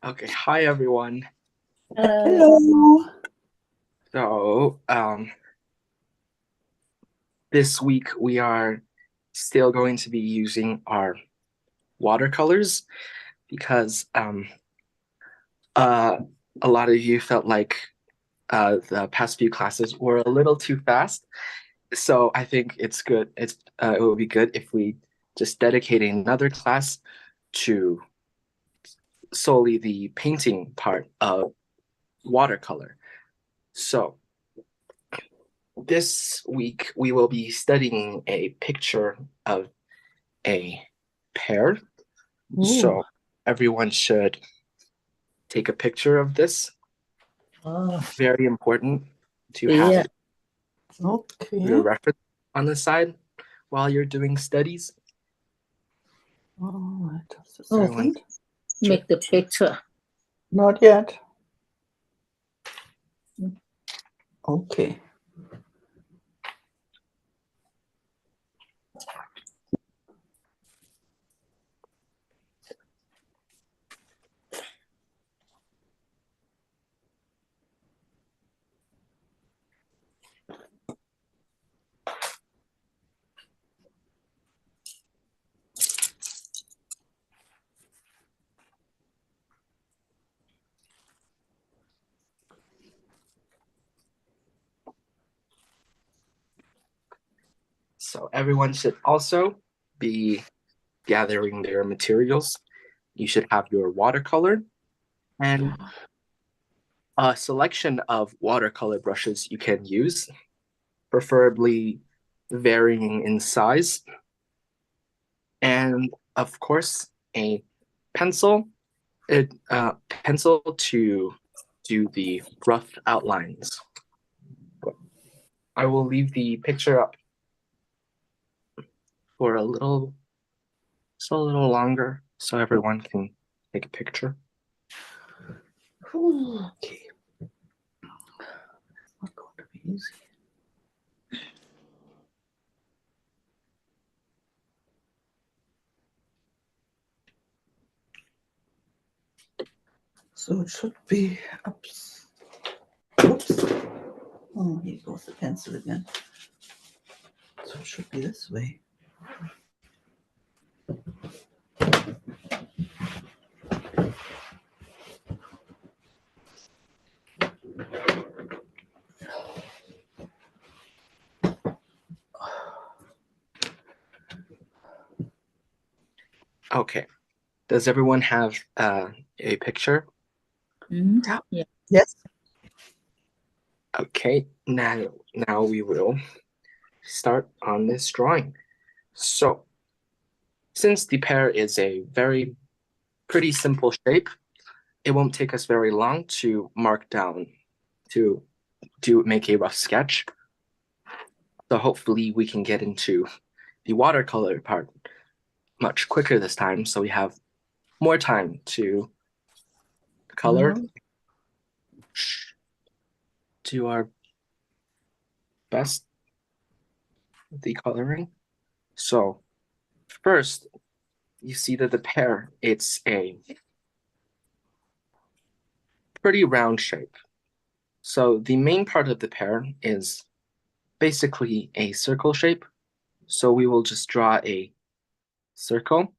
Okay, hi everyone. Hello. So, this week we are still going to be using our watercolors because uh, a lot of you felt like the past few classes were a little too fast. So I think it's good. It would be good if we just dedicate another class to solely the painting part of watercolor. So this week we will be studying a picture of a pear. Ooh, So everyone should take a picture of this. Very important to have yeah. it for your Okay. reference on the side while you're doing studies. All right. Just a So everyone, second. Make the picture. Not yet. Okay. so everyone should also be gathering their materials. You should have your watercolor and a selection of watercolor brushes you can use, preferably varying in size. And of course, a pencil, pencil to do the rough outlines. I will leave the picture up for a little longer so everyone can take a picture. Okay. It's not going to be easy. So it should be ups. Oops. Oh, here goes the pencil again. So it should be this way. Okay. Does everyone have a picture? Yeah. Yes. Okay. Now we will start on this drawing. So, since the pear is a very pretty simple shape, it won't take us very long to mark down to make a rough sketch. So hopefully we can get into the watercolor part much quicker this time, so we have more time to color, do our best with the coloring. So first, you see that the pear, it's a pretty round shape. So the main part of the pear is basically a circle shape. So we will just draw a circle.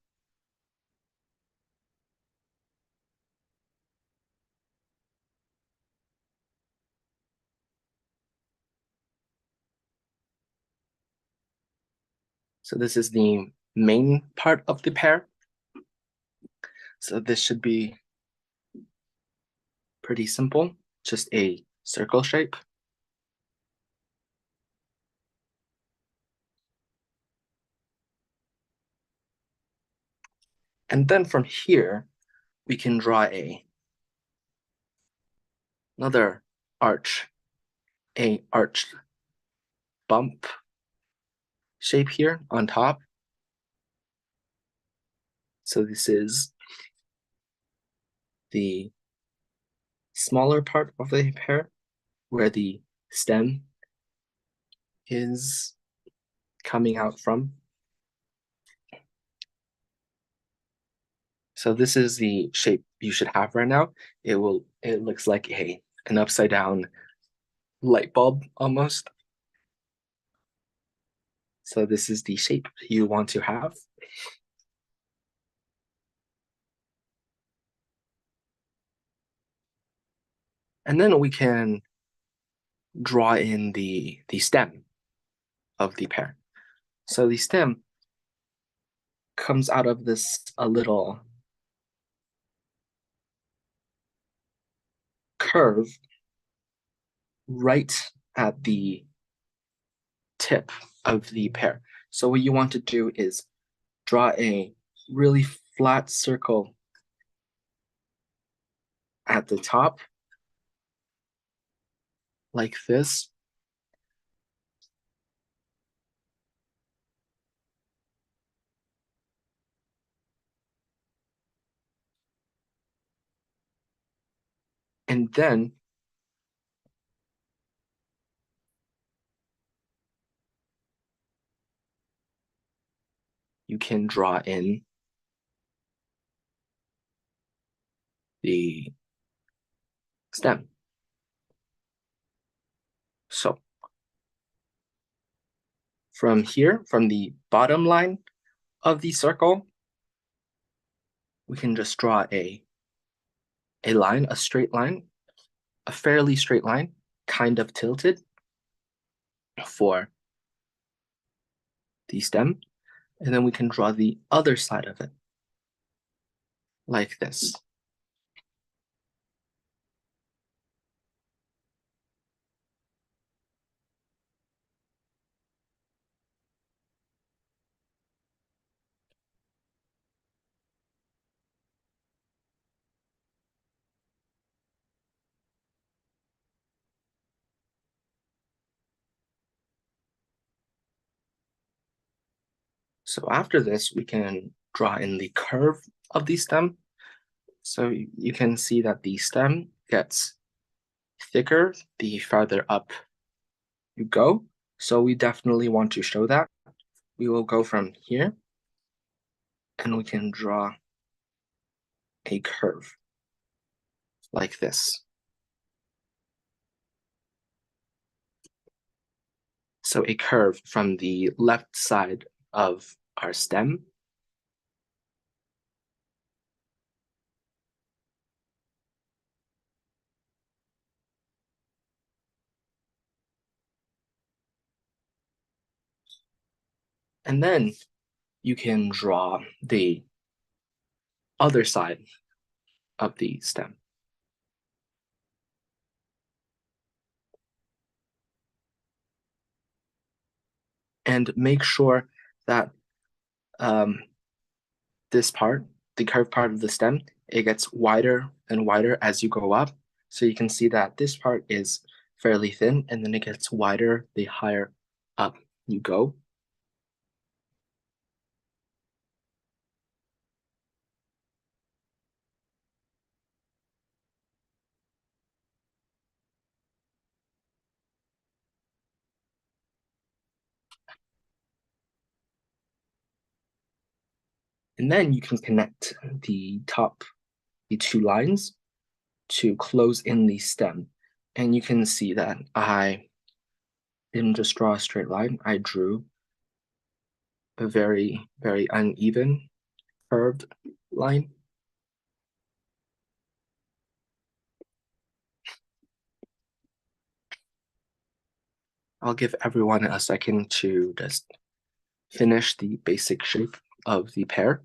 So this is the main part of the pear. So this should be pretty simple, just a circle shape. And then from here, we can draw another arch, a arched bump shape here on top. So this is the smaller part of the pear where the stem is coming out from. So this is the shape you should have right now. It looks like an upside down light bulb almost. So this is the shape you want to have. And then we can draw in the stem of the pear. So the stem comes out of this a little curve right at the tip of the pear. So what you want to do is draw a really flat circle at the top, like this. And then you can draw in the stem. So from here, from the bottom line of the circle, we can just draw a line, a straight line, a fairly straight line, kind of tilted for the stem. And then we can draw the other side of it, like this. So after this, we can draw in the curve of the stem. So you can see that the stem gets thicker the farther up you go. So we definitely want to show that. We will go from here and we can draw a curve like this. So a curve from the left side of our stem. And then you can draw the other side of the stem. And make sure that this part, the curved part of the stem, it gets wider and wider as you go up. So you can see that this part is fairly thin, and then it gets wider the higher up you go. And then you can connect the two lines to close in the stem. And you can see that I didn't just draw a straight line, I drew a very, very uneven curved line. I'll give everyone a second to just finish the basic shape of the pear.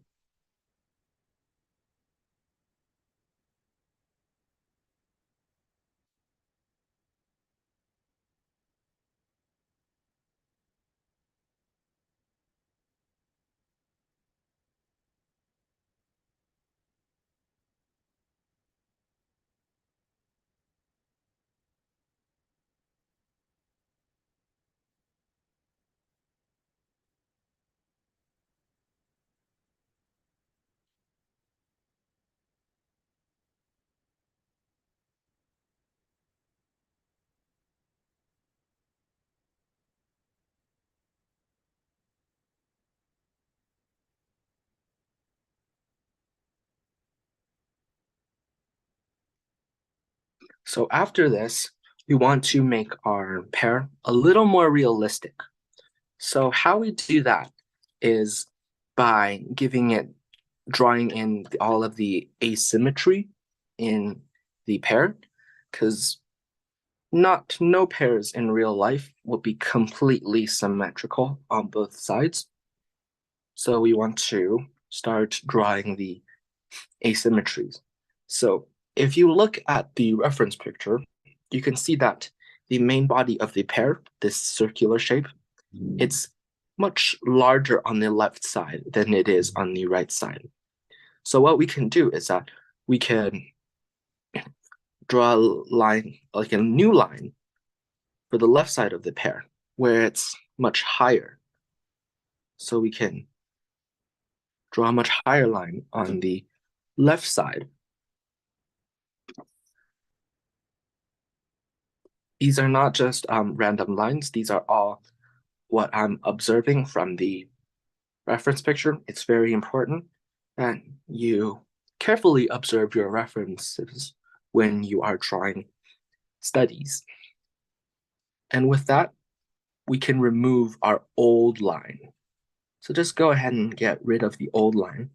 So after this, we want to make our pear a little more realistic. So how we do that is by drawing in all of the asymmetry in the pear, because no pears in real life will be completely symmetrical on both sides. So we want to start drawing the asymmetries. So if you look at the reference picture, you can see that the main body of the pear, this circular shape, it's much larger on the left side than it is on the right side. So what we can do is that we can draw a line, like a new line, for the left side of the pear, where it's much higher. So we can draw a much higher line on the left side. These are not just random lines. These are all what I'm observing from the reference picture. It's very important that you carefully observe your references when you are drawing studies. And with that, we can remove our old line. So just go ahead and get rid of the old line.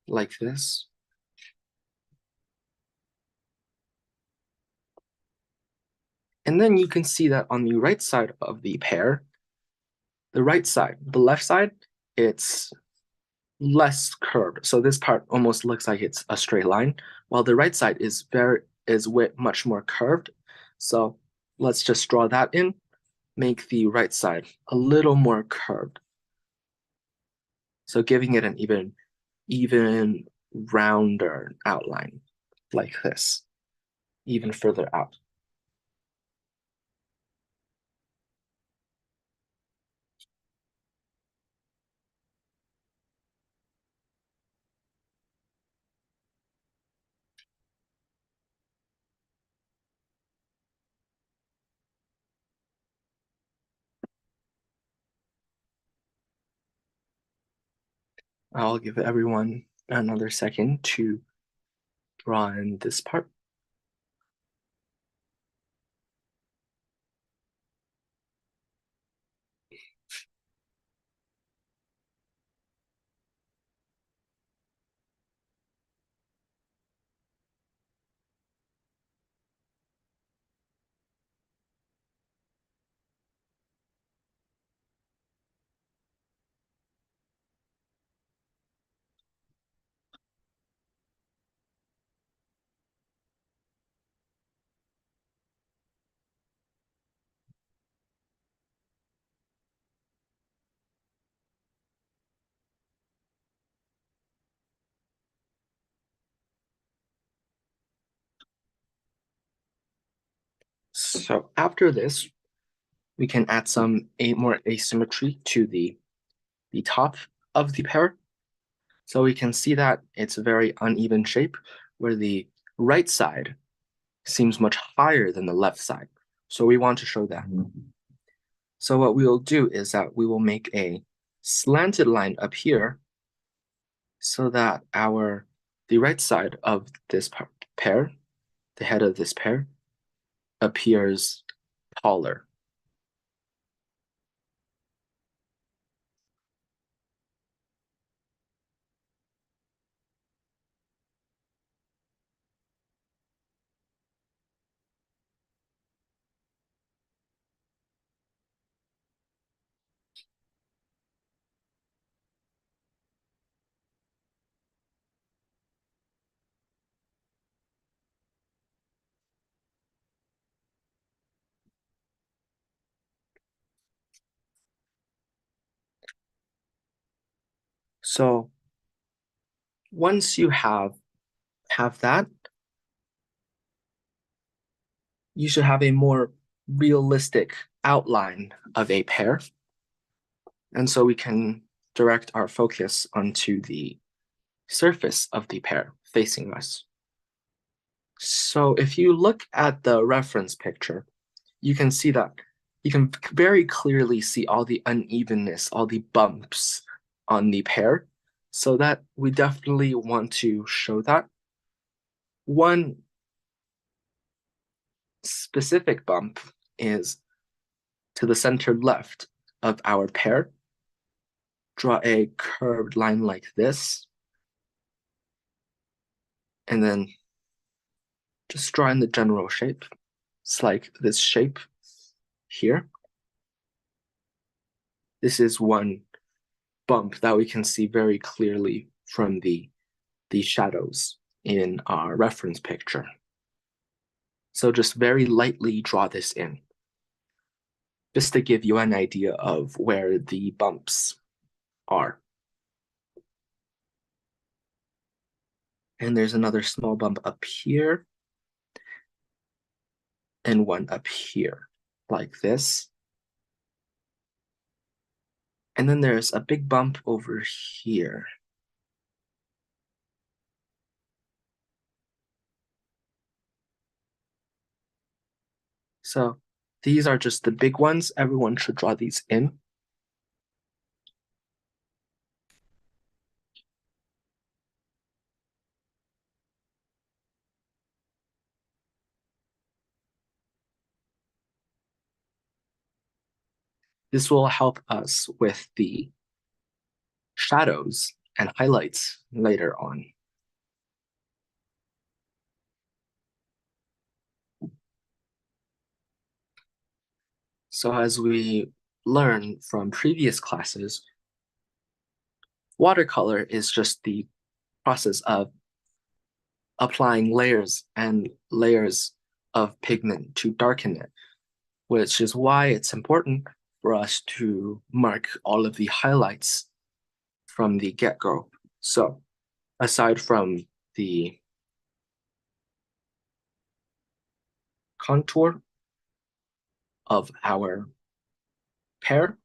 Like this. And then you can see that on the right side of the pear, the left side, it's less curved. So this part almost looks like it's a straight line, while the right side is much more curved. So let's just draw that in, make the right side a little more curved. So giving it an even rounder outline like this, even further out. I'll give everyone another second to draw in this part. So after this, we can add some more asymmetry to the top of the pear. So we can see that it's a very uneven shape where the right side seems much higher than the left side. So we want to show that. So what we will do is that we will make a slanted line up here so that the right side of this pear, the head of this pear, appears taller. So once you have that, you should have a more realistic outline of a pear. And so we can direct our focus onto the surface of the pear facing us. So if you look at the reference picture, you can see that you can very clearly see all the unevenness, all the bumps on the pear. So that we definitely want to show that. One specific bump is to the center left of our pear. Draw a curved line like this. And then just draw in the general shape. It's like this shape here. This is one bump that we can see very clearly from the shadows in our reference picture. So just very lightly draw this in, just to give you an idea of where the bumps are. And there's another small bump up here, and one up here, like this. And then there's a big bump over here. So these are just the big ones. Everyone should draw these in. This will help us with the shadows and highlights later on. So as we learn from previous classes, watercolor is just the process of applying layers and layers of pigment to darken it, which is why it's important for us to mark all of the highlights from the get-go. So aside from the contour of our pear,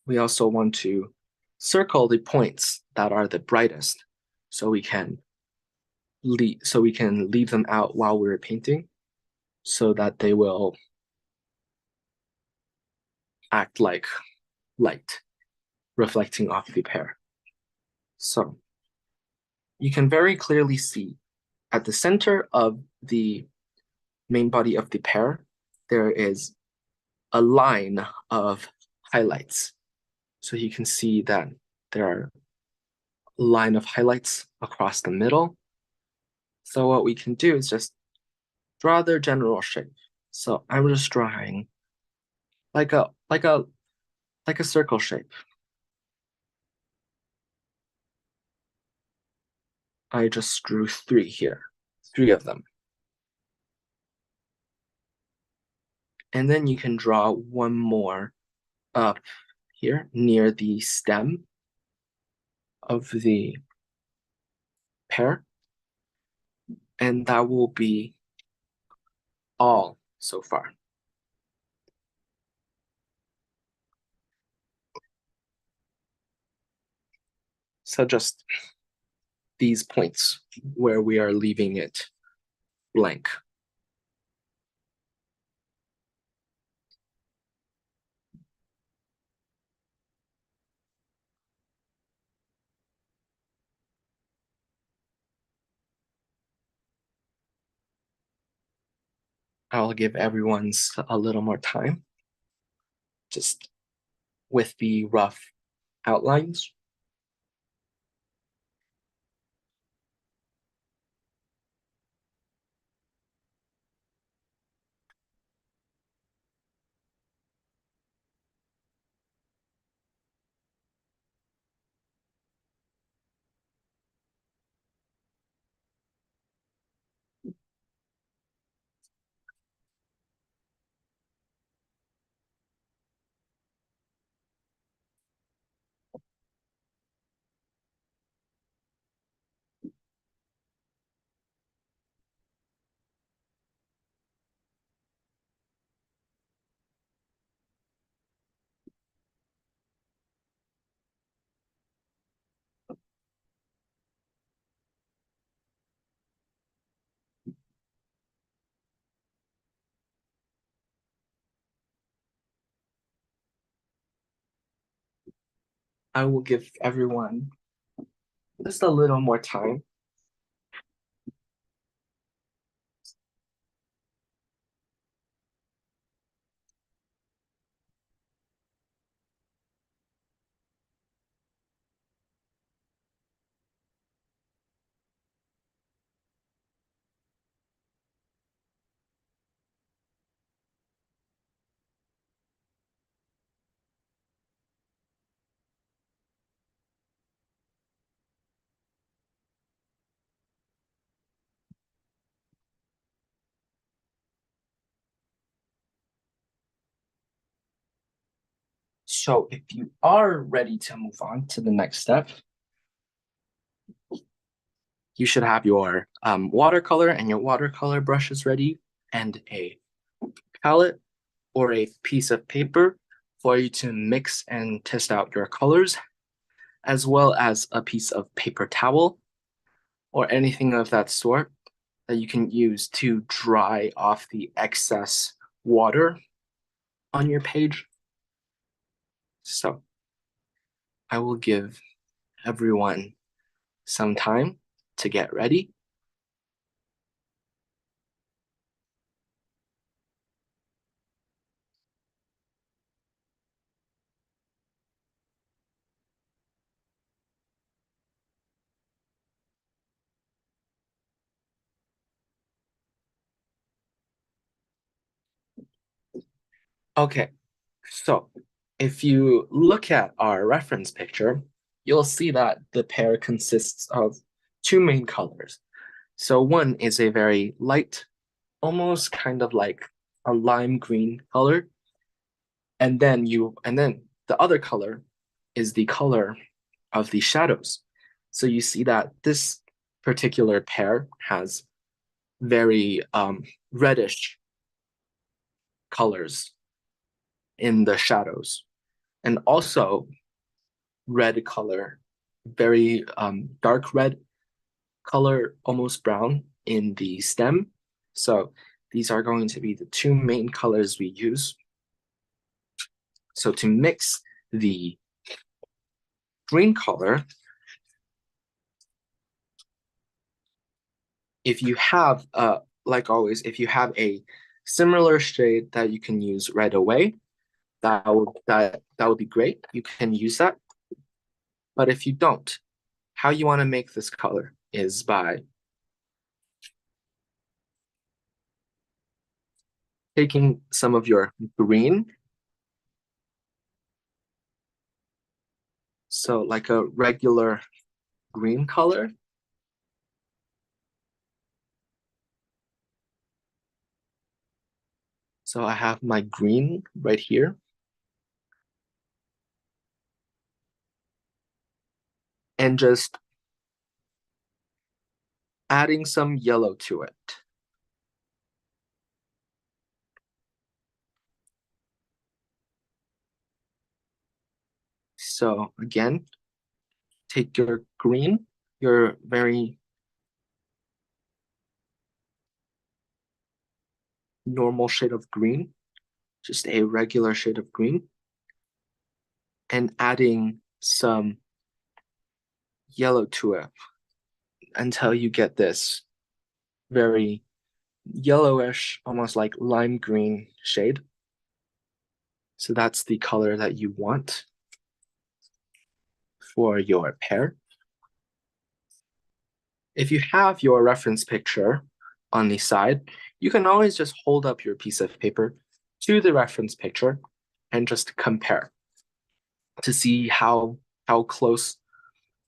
we also want to circle the points that are the brightest so we can leave them out while we're painting so that they will act like light reflecting off the pear. So you can very clearly see at the center of the main body of the pear, there is a line of highlights. So you can see that there are a line of highlights across the middle. So what we can do is just draw their general shape. So I'm just drawing like a circle shape. I just drew three here, three of them. And then you can draw one more up here near the stem of the pear. And that will be all so far. So just these points where we are leaving it blank. I'll give everyone's a little more time, just with the rough outlines. I will give everyone just a little more time. So if you are ready to move on to the next step, you should have your watercolor and your watercolor brushes ready and a palette or a piece of paper for you to mix and test out your colors, as well as a piece of paper towel or anything of that sort that you can use to dry off the excess water on your page. So I will give everyone some time to get ready. Okay, so if you look at our reference picture, you'll see that the pear consists of two main colors. So one is a very light, almost kind of like a lime green color, and then the other color is the color of the shadows. So you see that this particular pear has very reddish colors in the shadows, and also red color, very dark red color, almost brown in the stem. So these are going to be the two main colors we use. So to mix the green color, if you have, like always, if you have a similar shade that you can use right away, that would be great. You can use that. But if you don't, how you want to make this color is by taking some of your green, so like a regular green color. So I have my green right here. And just adding some yellow to it. So again, take your green, your very normal shade of green, just a regular shade of green, and adding some yellow to it until you get this very yellowish, almost like lime green shade. So that's the color that you want for your pear. If you have your reference picture on the side, you can always just hold up your piece of paper to the reference picture and just compare to see how close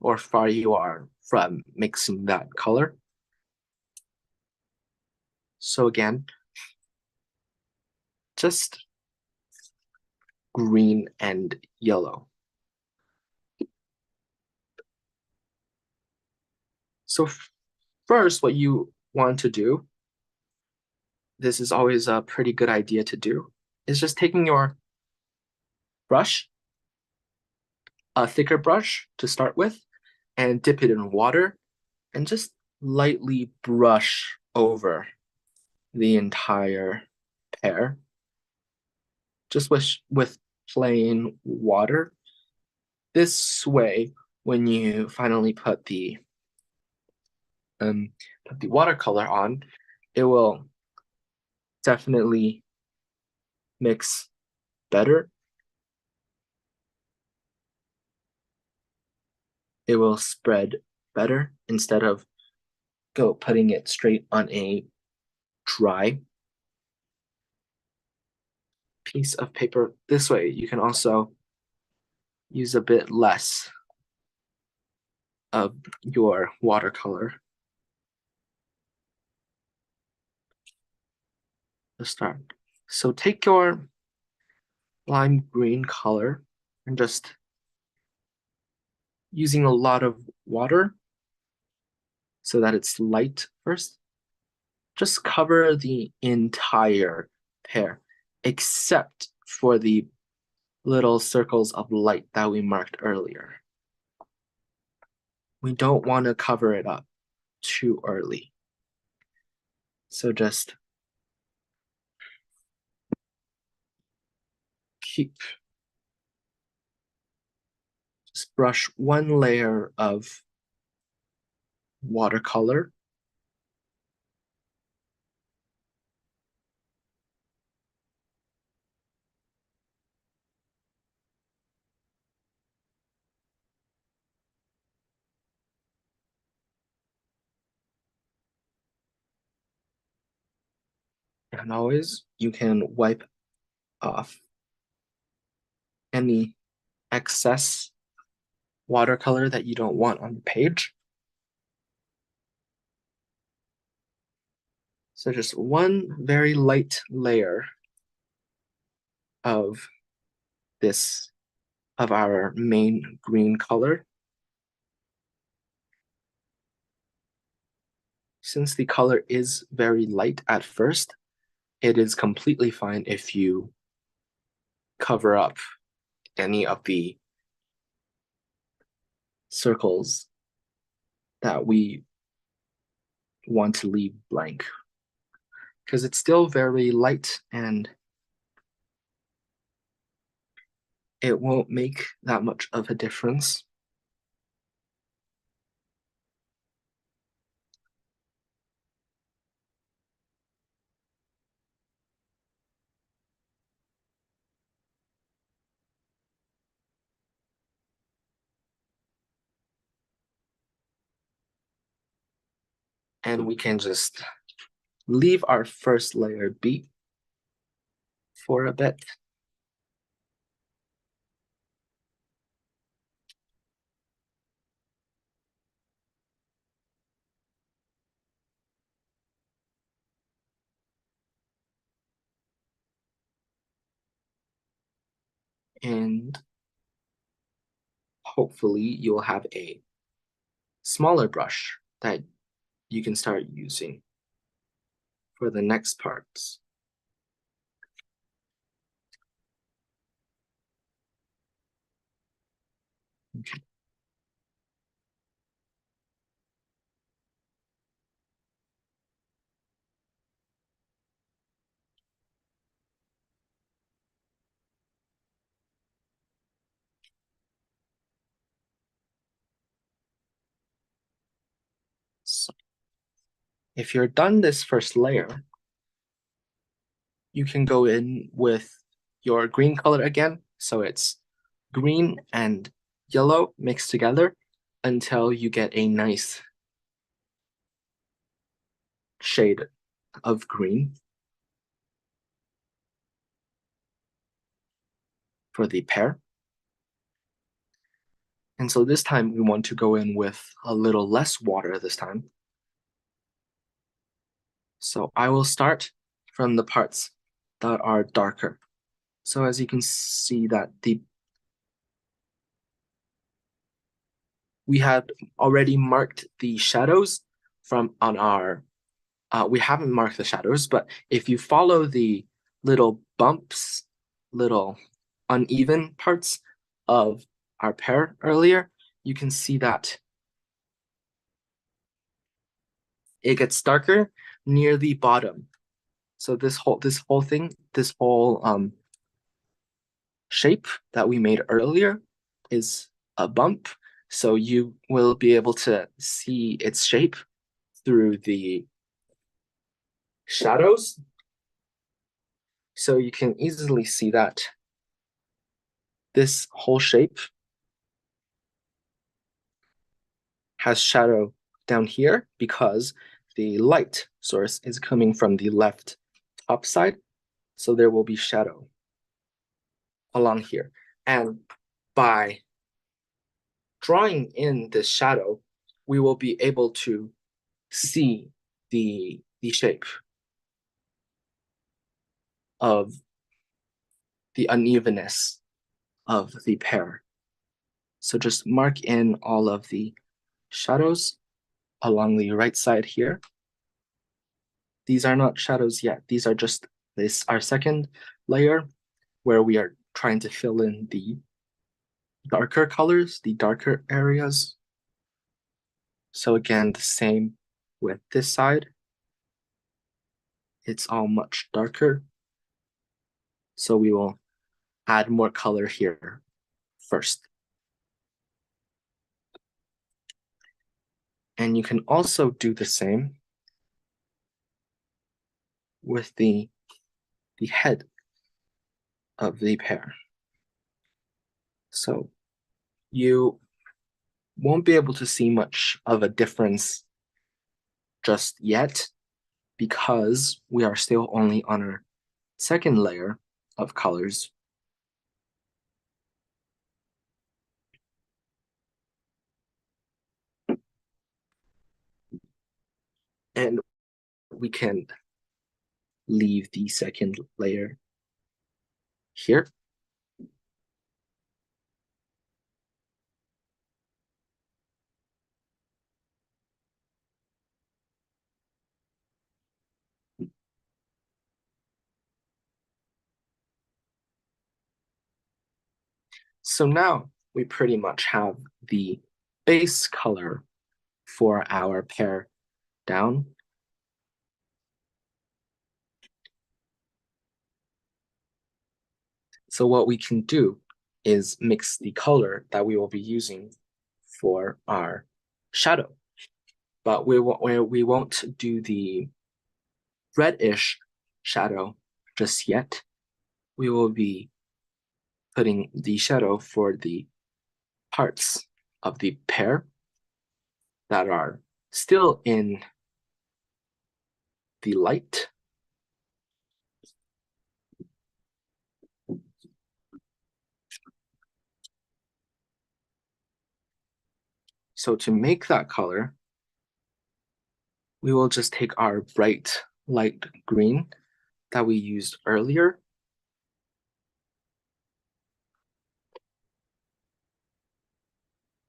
or far you are from mixing that color. So again, just green and yellow. So first, what you want to do, this is always a pretty good idea to do, is just taking your brush, a thicker brush to start with, and dip it in water and just lightly brush over the entire pear, just with plain water. this way, when you finally put the watercolor on, it will definitely mix better. It will spread better instead of putting it straight on a dry piece of paper. This way, you can also use a bit less of your watercolor to start. So take your lime green color and just using a lot of water so that it's light first. Just cover the entire pear, except for the little circles of light that we marked earlier. We don't want to cover it up too early. So just brush one layer of watercolor. And always you can wipe off any excess watercolor that you don't want on the page. So just one very light layer of our main green color. Since the color is very light at first, it is completely fine if you cover up any of the circles that we want to leave blank, because it's still very light and it won't make that much of a difference. And we can just leave our first layer be for a bit. And hopefully you'll have a smaller brush that you can start using for the next parts. Okay. So if you're done this first layer, you can go in with your green color again. So it's green and yellow mixed together until you get a nice shade of green for the pear. And so this time we want to go in with a little less water this time. So I will start from the parts that are darker. So as you can see that we had already marked the shadows on our, we haven't marked the shadows, but if you follow the little bumps, little uneven parts of our pear earlier, you can see that it gets darker near the bottom. So this whole thing, this whole shape that we made earlier is a bump, so you will be able to see its shape through the shadows. So you can easily see that this whole shape has shadow down here because the light source is coming from the left top side. So there will be shadow along here. And by drawing in this shadow, we will be able to see the shape of the unevenness of the pear. So just mark in all of the shadows along the right side here. These are not shadows yet. These are just our second layer where we are trying to fill in the darker colors, the darker areas. So again, the same with this side. It's all much darker. So we will add more color here first. And you can also do the same with the head of the pear. So you won't be able to see much of a difference just yet because we are still only on our second layer of colors. And we can leave the second layer here. So now we pretty much have the base color for our pear down. So what we can do is mix the color that we will be using for our shadow. But we won't do the reddish shadow just yet. We will be putting the shadow for the parts of the pear that are still in the light. So to make that color, we will just take our bright light green that we used earlier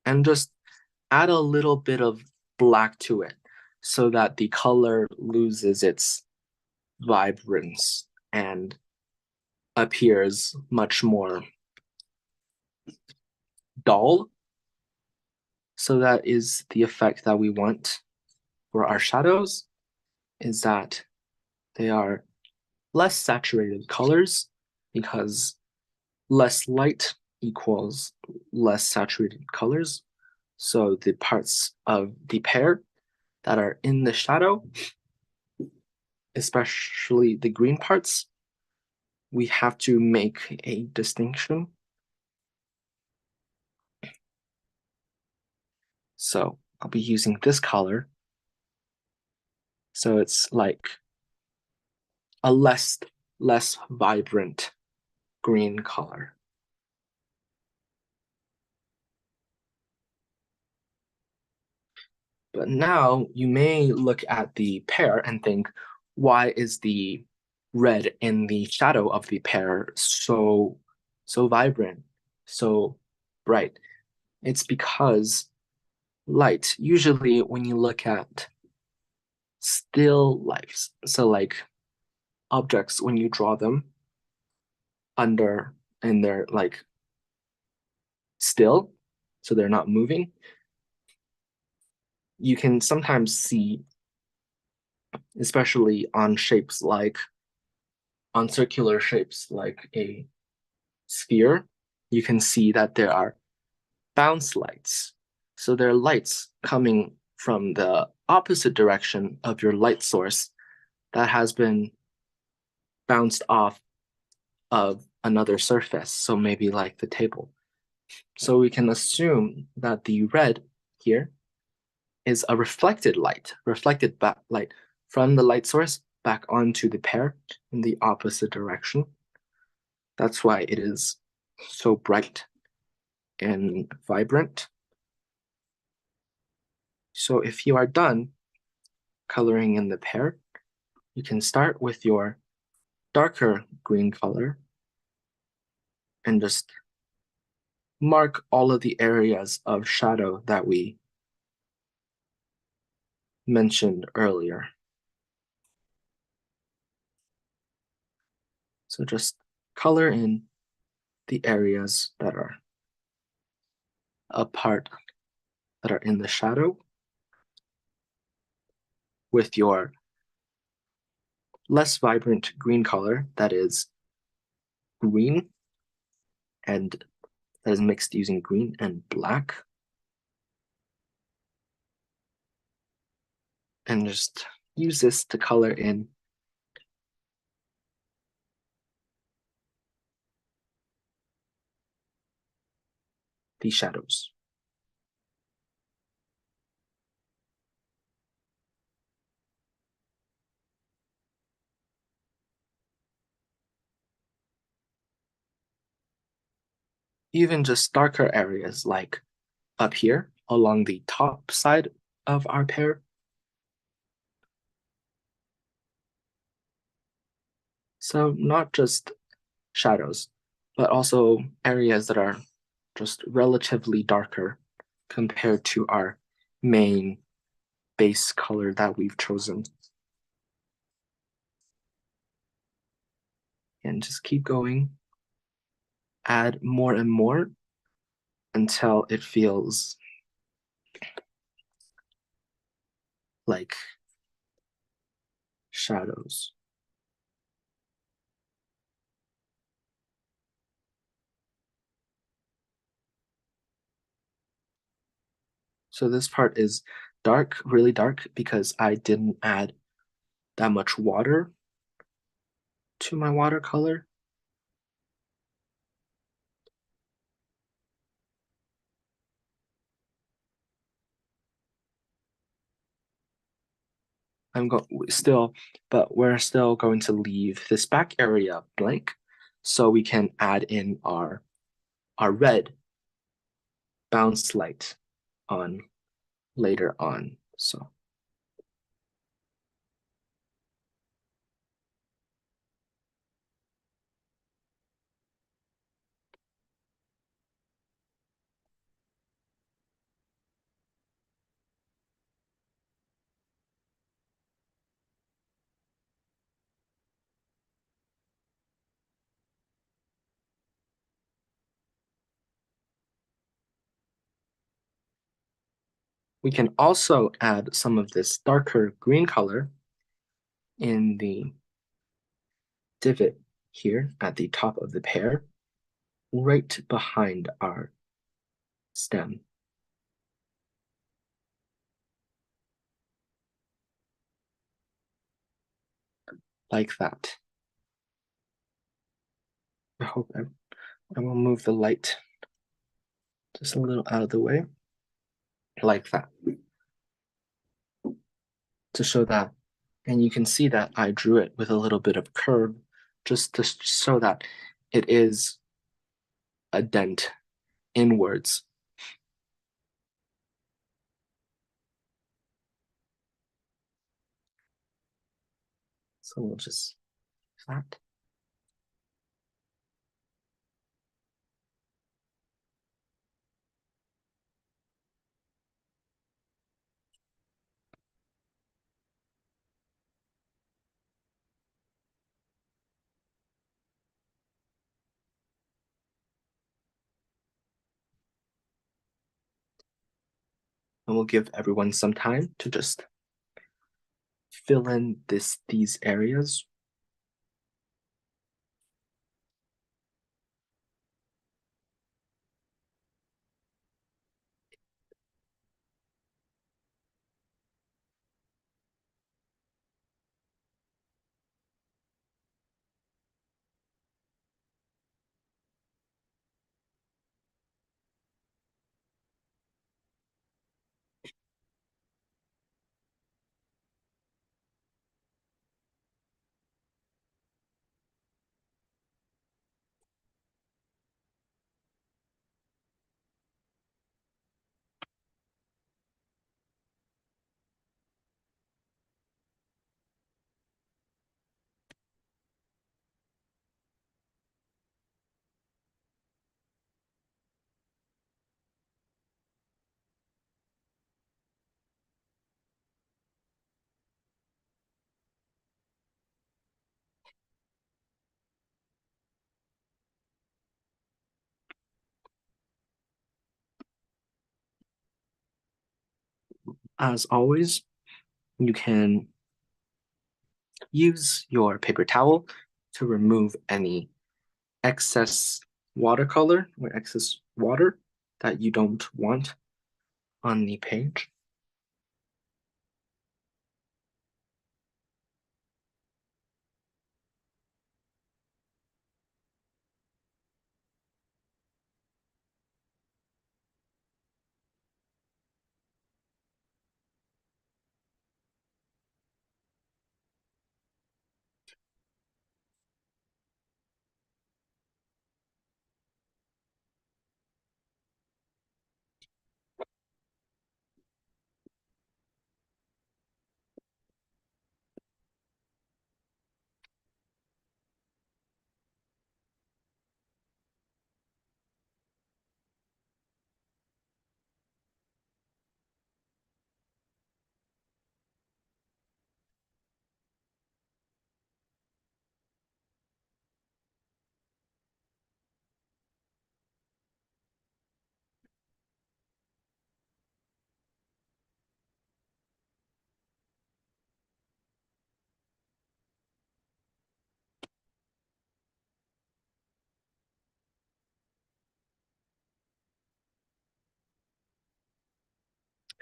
and just add a little bit of black to it so that the color loses its vibrance and appears much more dull. So that is the effect that we want for our shadows, is that they are less saturated colors because less light equals less saturated colors. So the parts of the pear that are in the shadow, especially the green parts, we have to make a distinction. So I'll be using this color. So it's like a less vibrant green color. But now you may look at the pear and think, why is the red in the shadow of the pear so vibrant, so bright? It's because light, usually when you look at still lifes, so like objects, when you draw them under and they're like still, so they're not moving, you can sometimes see, especially on shapes like on circular shapes like a sphere, you can see that there are bounce lights. So they're lights coming from the opposite direction of your light source that has been bounced off of another surface, so maybe like the table. So we can assume that the red here is a reflected light from the light source back onto the pear in the opposite direction. That's why it is so bright and vibrant. So if you are done coloring in the pear, you can start with your darker green color and just mark all of the areas of shadow that we mentioned earlier. So just color in the areas that are apart, that are in the shadow with your less vibrant green color that is green and that is mixed using green and black. And just use this to color in the shadows. Even just darker areas like up here along the top side of our pear. So not just shadows, but also areas that are just relatively darker compared to our main base color that we've chosen. And just keep going. Add more and more until it feels like shadows. So this part is dark, really dark, because I didn't add that much water to my watercolor. But we're still going to leave this back area blank so we can add in our red bounce light on later on. So we can also add some of this darker green color in the divot here at the top of the pear, right behind our stem. Like that. I will move the light just a little out of the way, like that, to show that. And you can see that I drew it with a little bit of curve just to show that it is a dent inwards. So we'll just that. And we'll give everyone some time to just fill in these areas. as always, you can use your paper towel to remove any excess watercolor or excess water that you don't want on the page.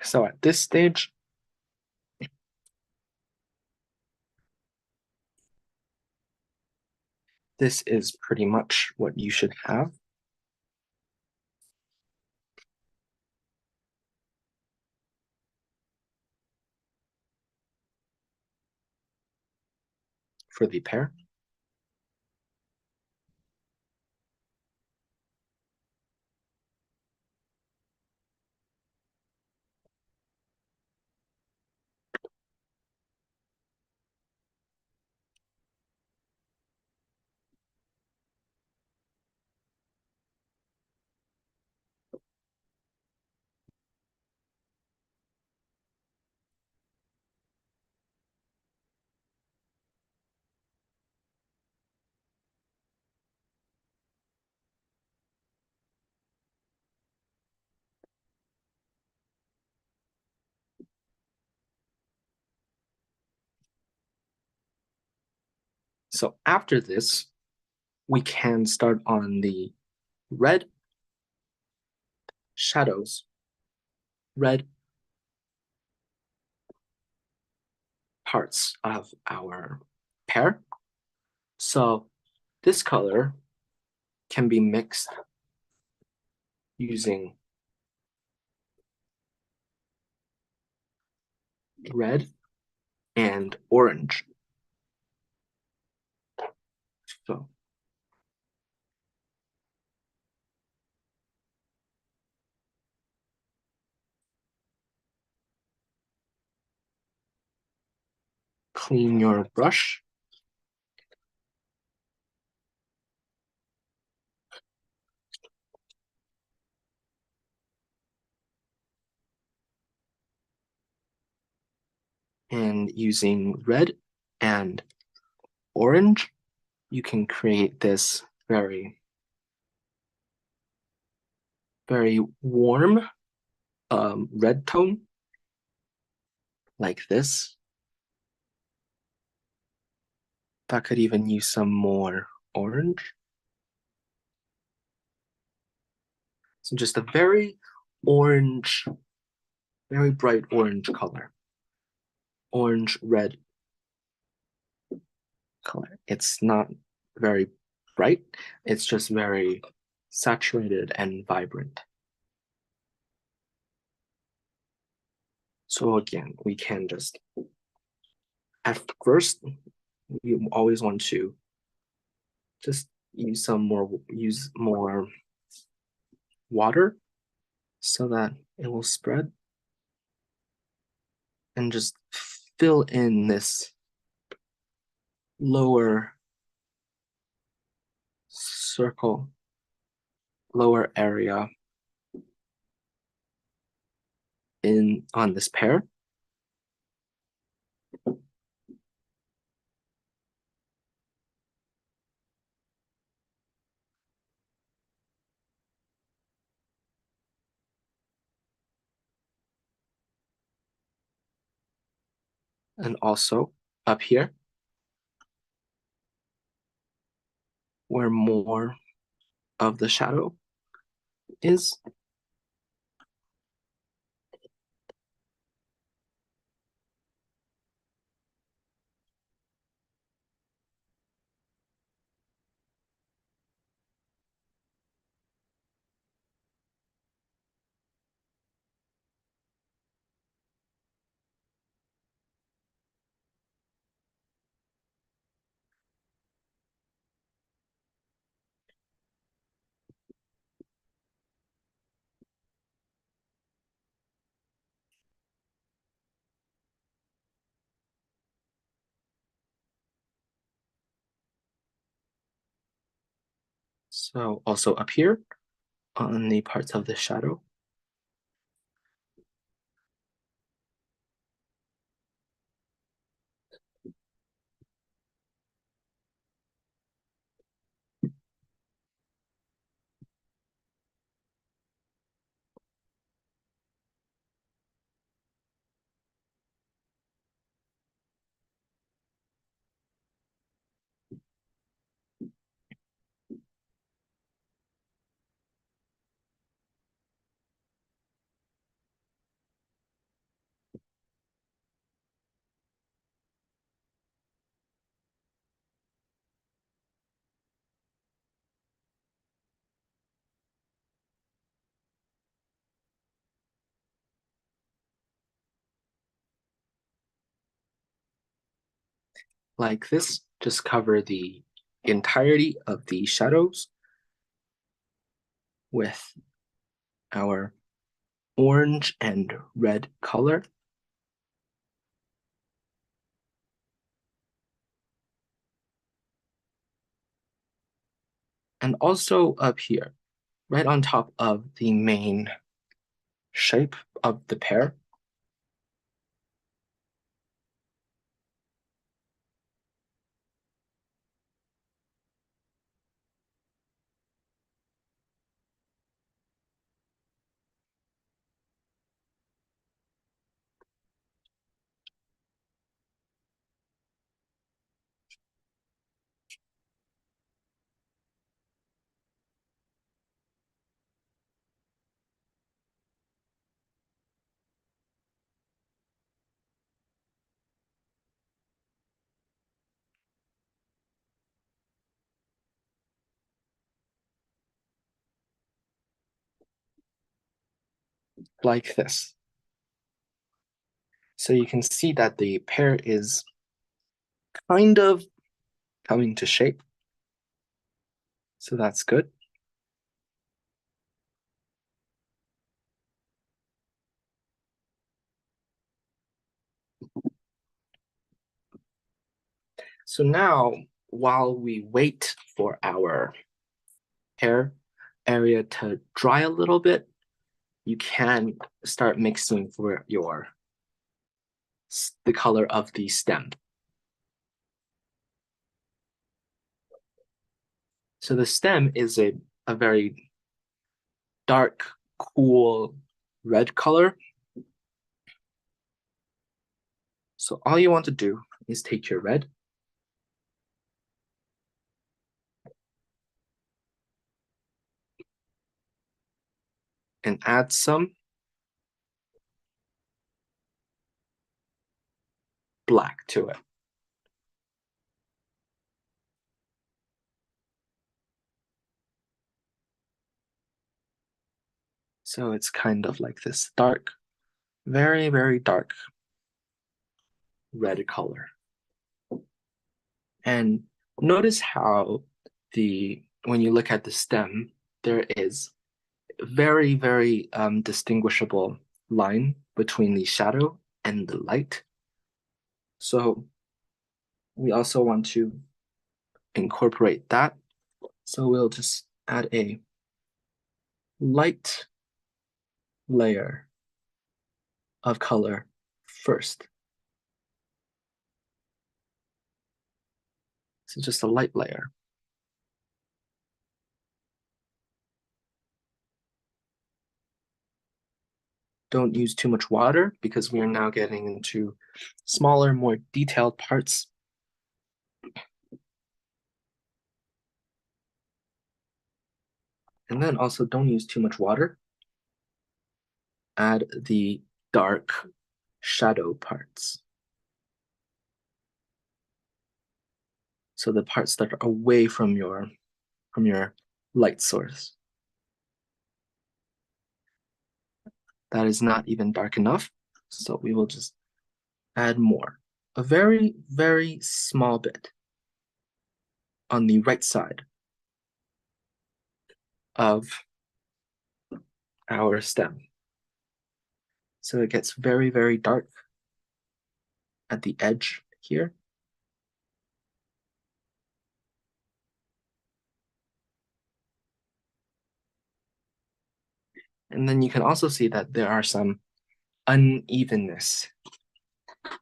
So at this stage, this is pretty much what you should have. For the pear. So after this, we can start on the red shadows, red parts of our pear. So this color can be mixed using red and orange. So clean your brush. And using red and orange, you can create this very, very warm red tone like this. That could even use some more orange. So just a very orange, very bright orange color. Orange red color. It's not very bright, it's just very saturated and vibrant. So again, we can just, at first, you always want to just use more water so that it will spread, and just fill in this lower circle, lower area on this pear. and also up here, where more of the shadow is. So also up here on the parts of the shadow. Like this, just cover the entirety of the shadows with our orange and red color. And also up here, right on top of the main shape of the pear. Like this. So you can see that the pear is kind of coming to shape. So that's good. So now, while we wait for our hair area to dry a little bit, you can start mixing for the color of the stem. So the stem is a very dark, cool red color. So all you want to do is take your red and add some black to it. So it's kind of like this dark, very, very dark red color. And notice how when you look at the stem, there is very, very distinguishable line between the shadow and the light. So we also want to incorporate that. So we'll just add a light layer of color first. So just a light layer. don't use too much water because we are now getting into smaller, more detailed parts. And then also don't use too much water. Add the dark shadow parts. So the parts that are away from your light source. That is not even dark enough, so we will just add more. A very, very small bit on the right side of our stem. So it gets very, very dark at the edge here. And then you can also see that there are some unevenness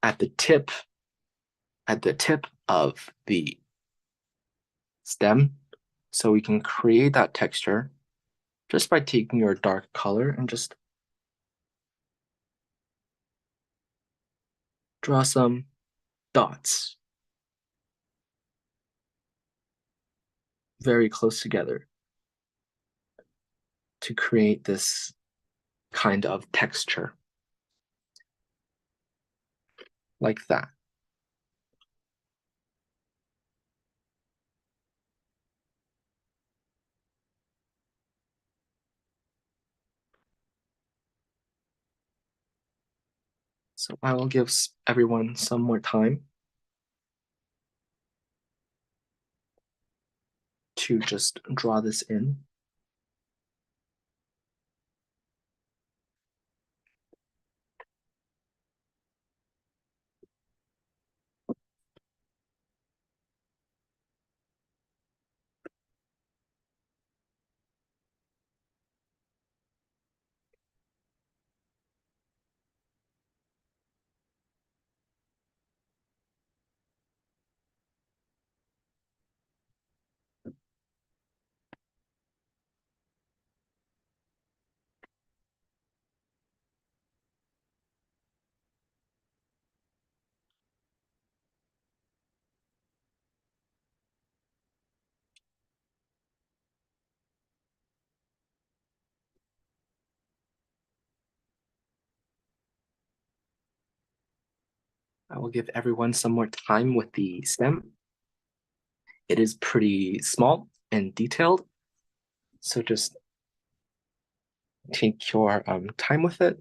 at the tip of the stem. So we can create that texture just by taking your dark color and just draw some dots very close together to create this kind of texture, like that. So I will give everyone some more time to just draw this in. I will give everyone some more time with the stem. It is pretty small and detailed, so just take your time with it.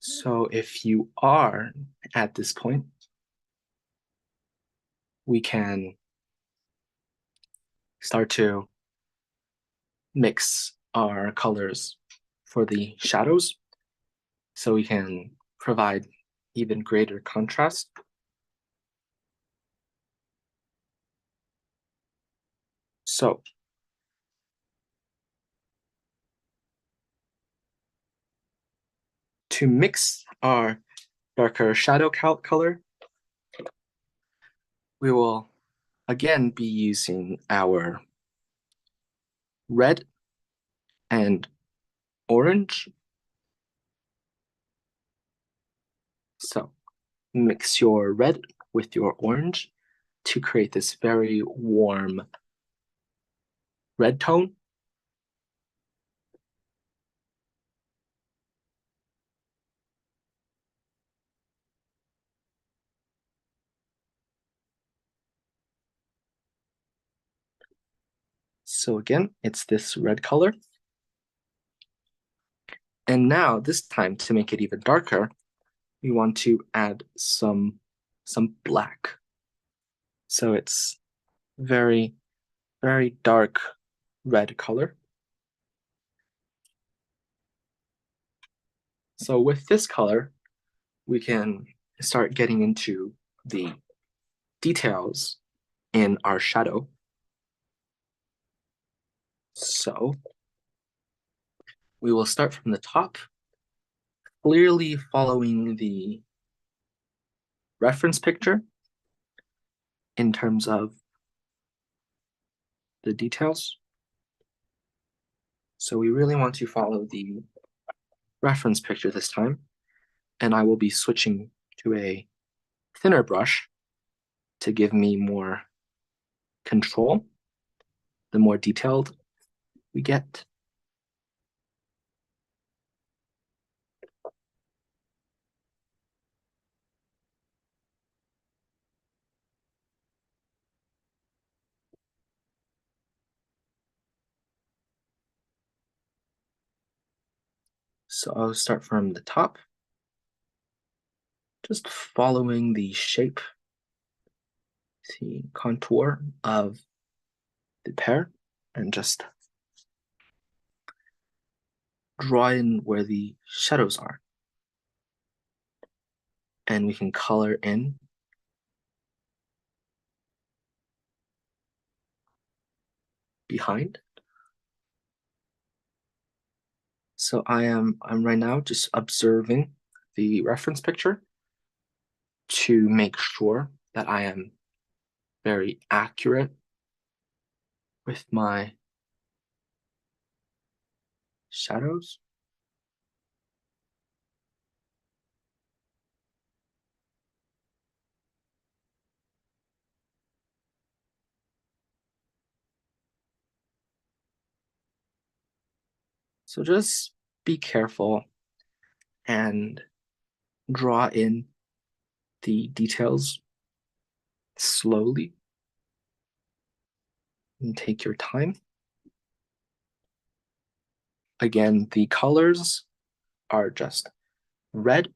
So if you are at this point, we can start to mix our colors for the shadows so we can provide even greater contrast. So to mix our darker shadow color, we will again be using our red and orange. So mix your red with your orange to create this very warm red tone. So again, it's this red color. And now this time, to make it even darker, we want to add some black. So it's very, very dark red color. So with this color, we can start getting into the details in our shadow. So we will start from the top, clearly following the reference picture in terms of the details. So we really want to follow the reference picture this time, and I will be switching to a thinner brush to give me more control, the more detailed we get. So I'll start from the top, just following the shape, the contour of the pear, and just draw in where the shadows are. And we can color in behind. So I'm right now just observing the reference picture to make sure that I am very accurate with my shadows. So just be careful and draw in the details slowly and take your time. Again, the colors are just red,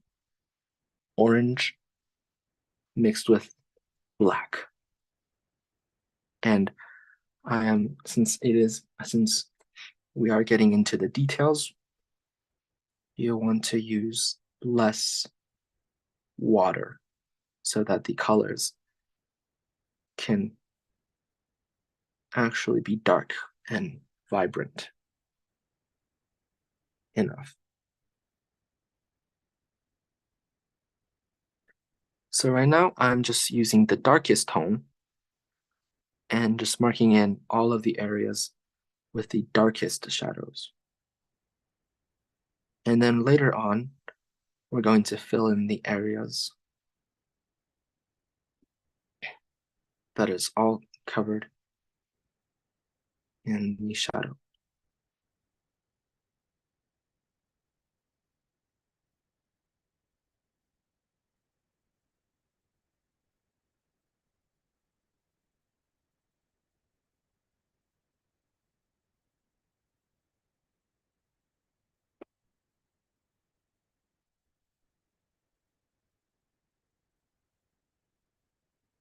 orange, mixed with black. And since we are getting into the details, you'll want to use less water so that the colors can actually be dark and vibrant enough. So right now I'm just using the darkest tone and just marking in all of the areas with the darkest shadows. And then later on, we're going to fill in the areas that is all covered in the shadow.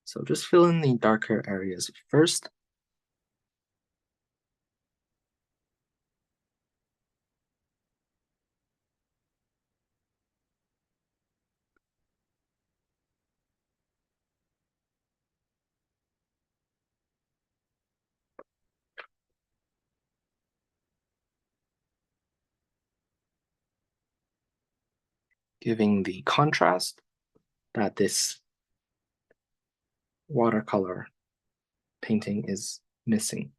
So just fill in the darker areas first. Giving the contrast that this watercolor painting is missing.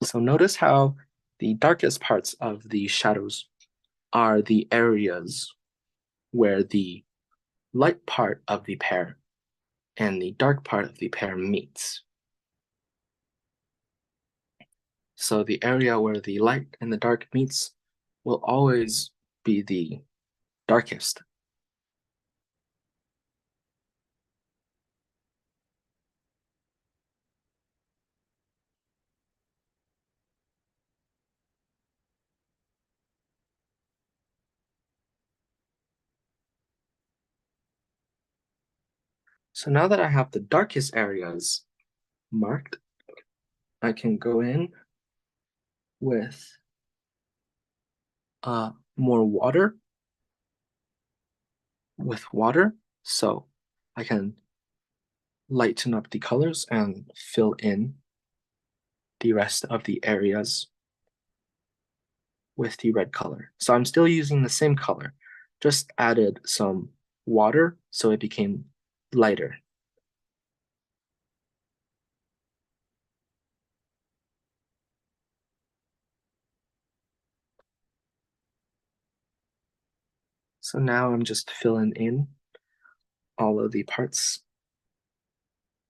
So notice how the darkest parts of the shadows are the areas where the light part of the pear and the dark part of the pear meets. So the area where the light and the dark meets will always be the darkest. So now that I have the darkest areas marked, I can go in with more water, so I can lighten up the colors and fill in the rest of the areas with the red color. So I'm still using the same color, just added some water so it became lighter. So now I'm just filling in all of the parts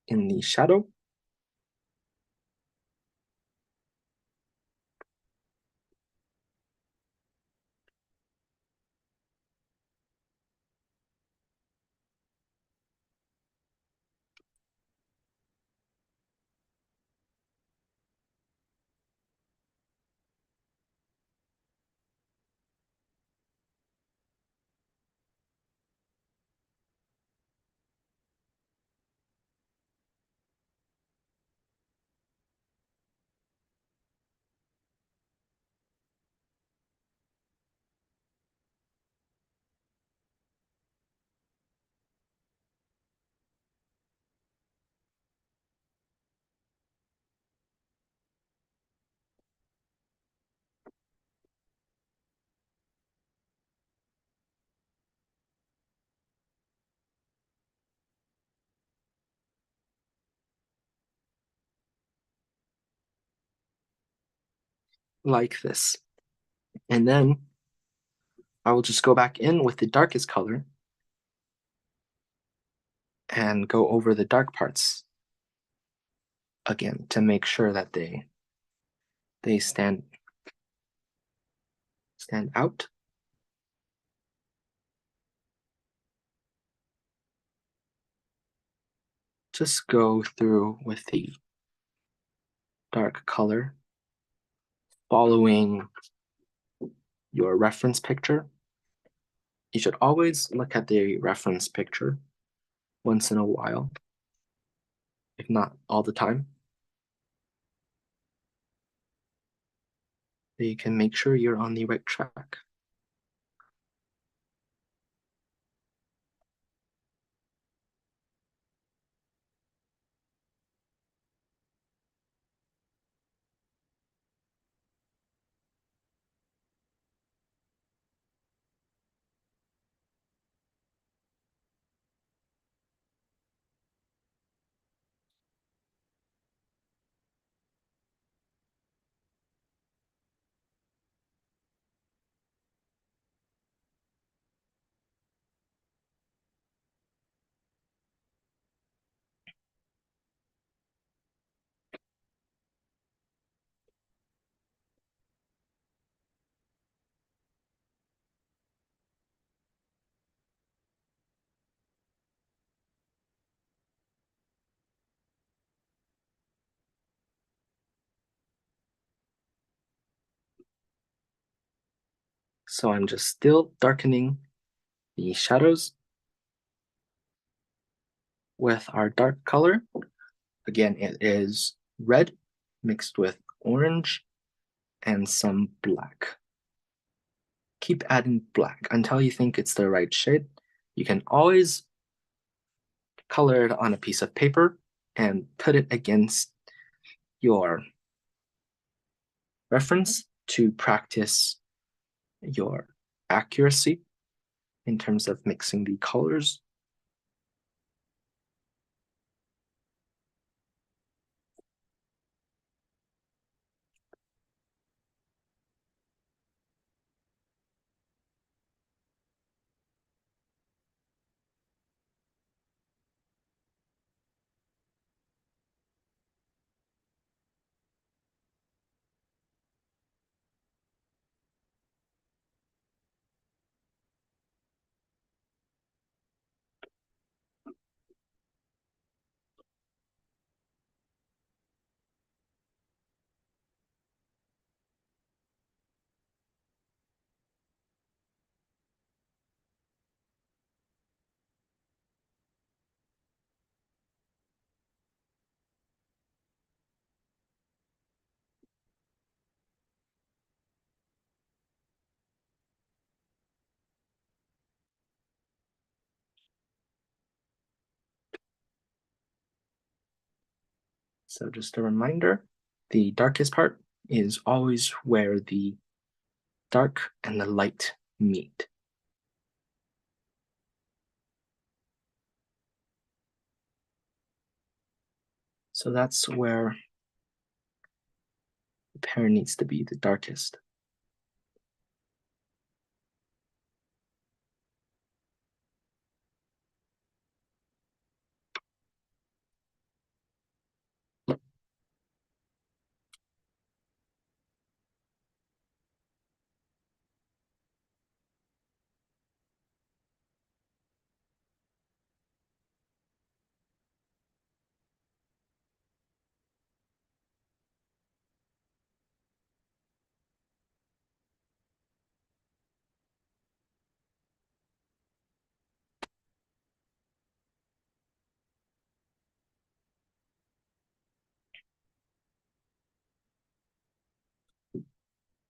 in the shadow. Like this. And then I will just go back in with the darkest color and go over the dark parts again to make sure that they stand out. Just go through with the dark color, following your reference picture. You should always look at the reference picture once in a while, if not all the time. So you can make sure you're on the right track. So I'm just still darkening the shadows with our dark color. Again, it is red mixed with orange and some black. Keep adding black until you think it's the right shade. You can always color it on a piece of paper and put it against your reference to practice your accuracy in terms of mixing the colors. So just a reminder, the darkest part is always where the dark and the light meet. So that's where the pear needs to be the darkest.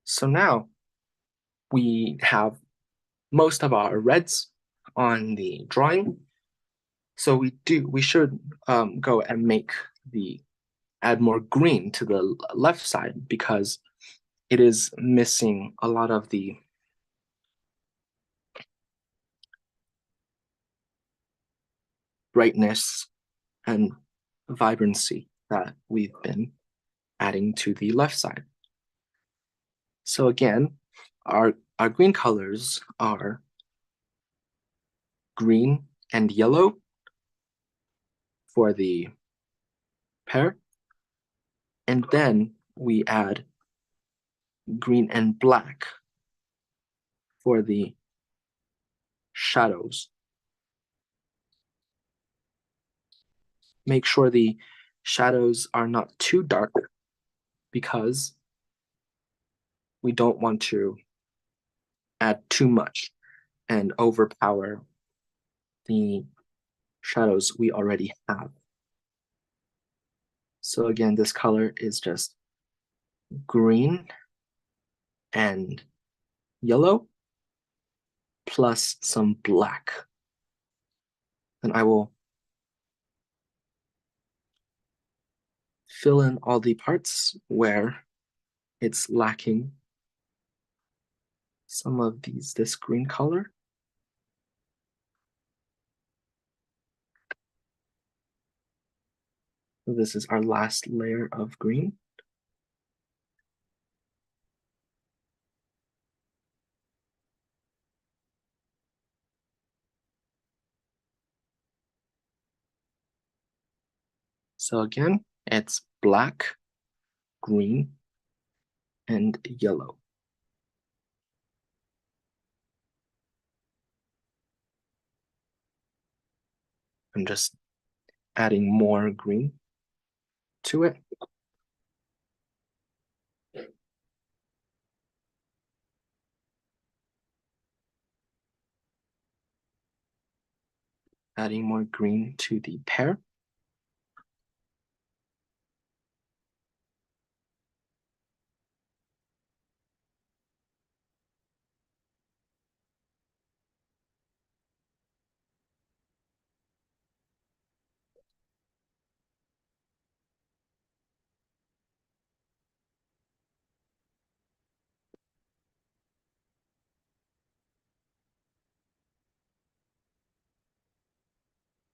So now we have most of our reds on the drawing. So we should go and add more green to the left side because it is missing a lot of the brightness and vibrancy that we've been adding to the left side. So again, our green colors are green and yellow for the pear, and then we add green and black for the shadows. Make sure the shadows are not too dark because we don't want to add too much and overpower the shadows we already have. So again, this color is just green and yellow plus some black. And I will fill in all the parts where it's lacking some of this green color. So this is our last layer of green. So again, it's black, green, and yellow. I'm just adding more green to it. Adding more green to the pear.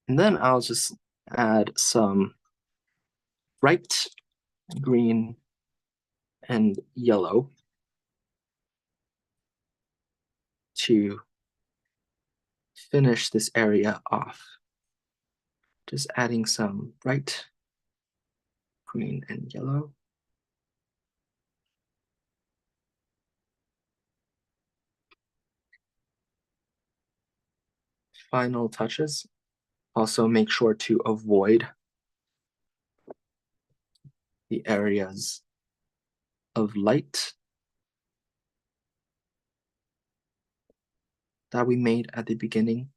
And then I'll just add some bright green and yellow to finish this area off. Just adding some bright green and yellow. Final touches. Also make sure to avoid the areas of light that we made at the beginning.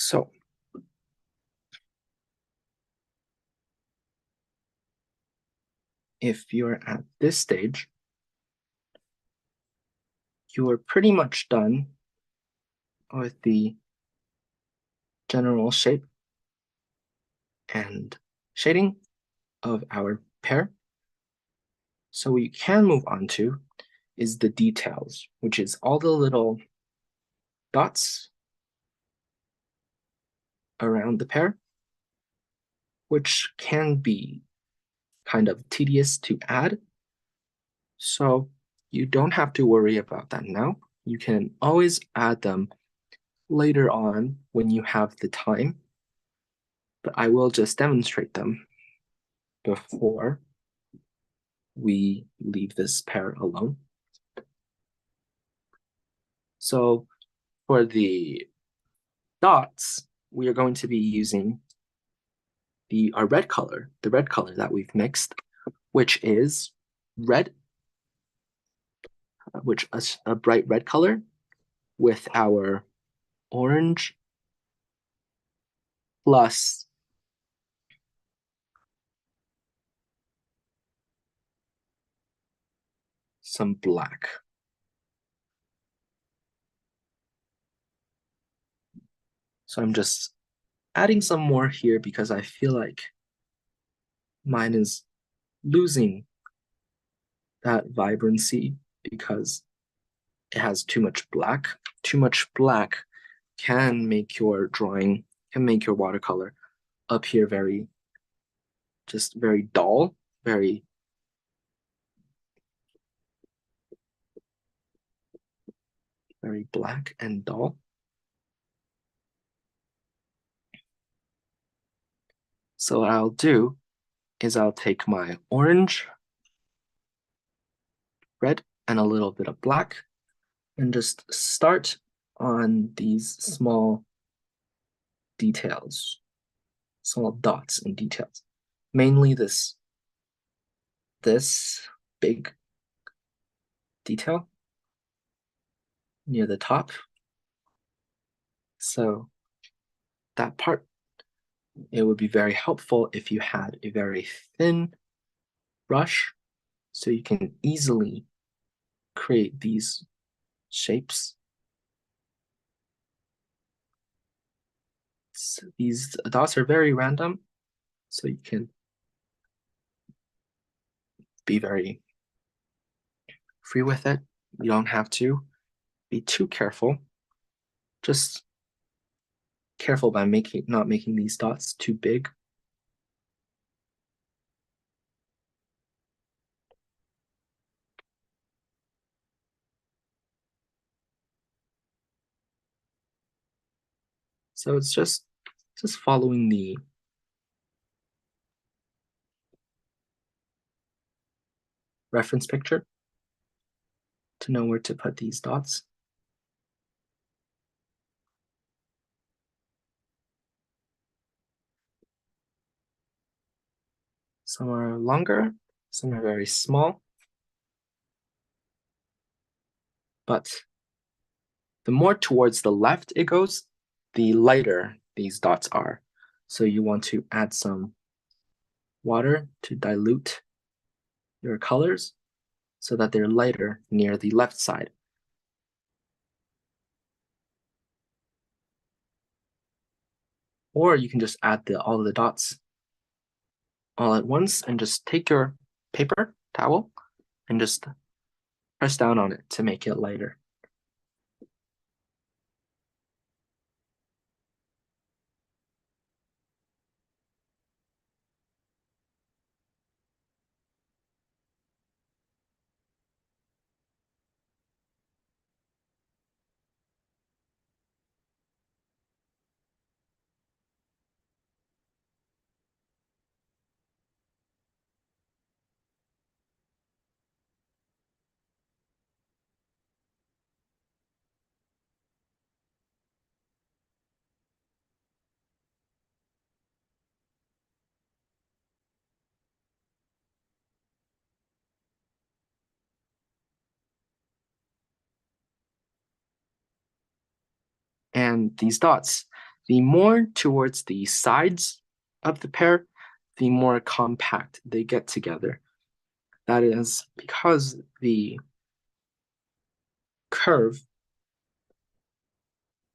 So if you're at this stage, you are pretty much done with the general shape and shading of our pear. So what you can move on to is the details, which is all the little dots around the pear, which can be kind of tedious to add. So you don't have to worry about that now. You can always add them later on when you have the time, but I will just demonstrate them before we leave this pear alone. So for the dots, we are going to be using our red color, the red color that we've mixed, which is red, which is a bright red color with our orange plus some black. So I'm just adding some more here because I feel like mine is losing that vibrancy because it has too much black. Too much black can make your drawing, can make your watercolor appear just very dull, very black and dull. So what I'll do is I'll take my orange, red, and a little bit of black and just start on these small details, small dots and details. Mainly this big detail near the top. So that part, it would be very helpful if you had a very thin brush so you can easily create these shapes. So these dots are very random, so you can be very free with it. You don't have to be too careful. Just careful by not making these dots too big. So it's just following the reference picture to know where to put these dots. Some are longer, some are very small. But the more towards the left it goes, the lighter these dots are. So you want to add some water to dilute your colors so that they're lighter near the left side. Or you can just add all of the dots all at once and just take your paper towel and just press down on it to make it lighter. And these dots, the more towards the sides of the pear, the more compact they get together. That is because the curve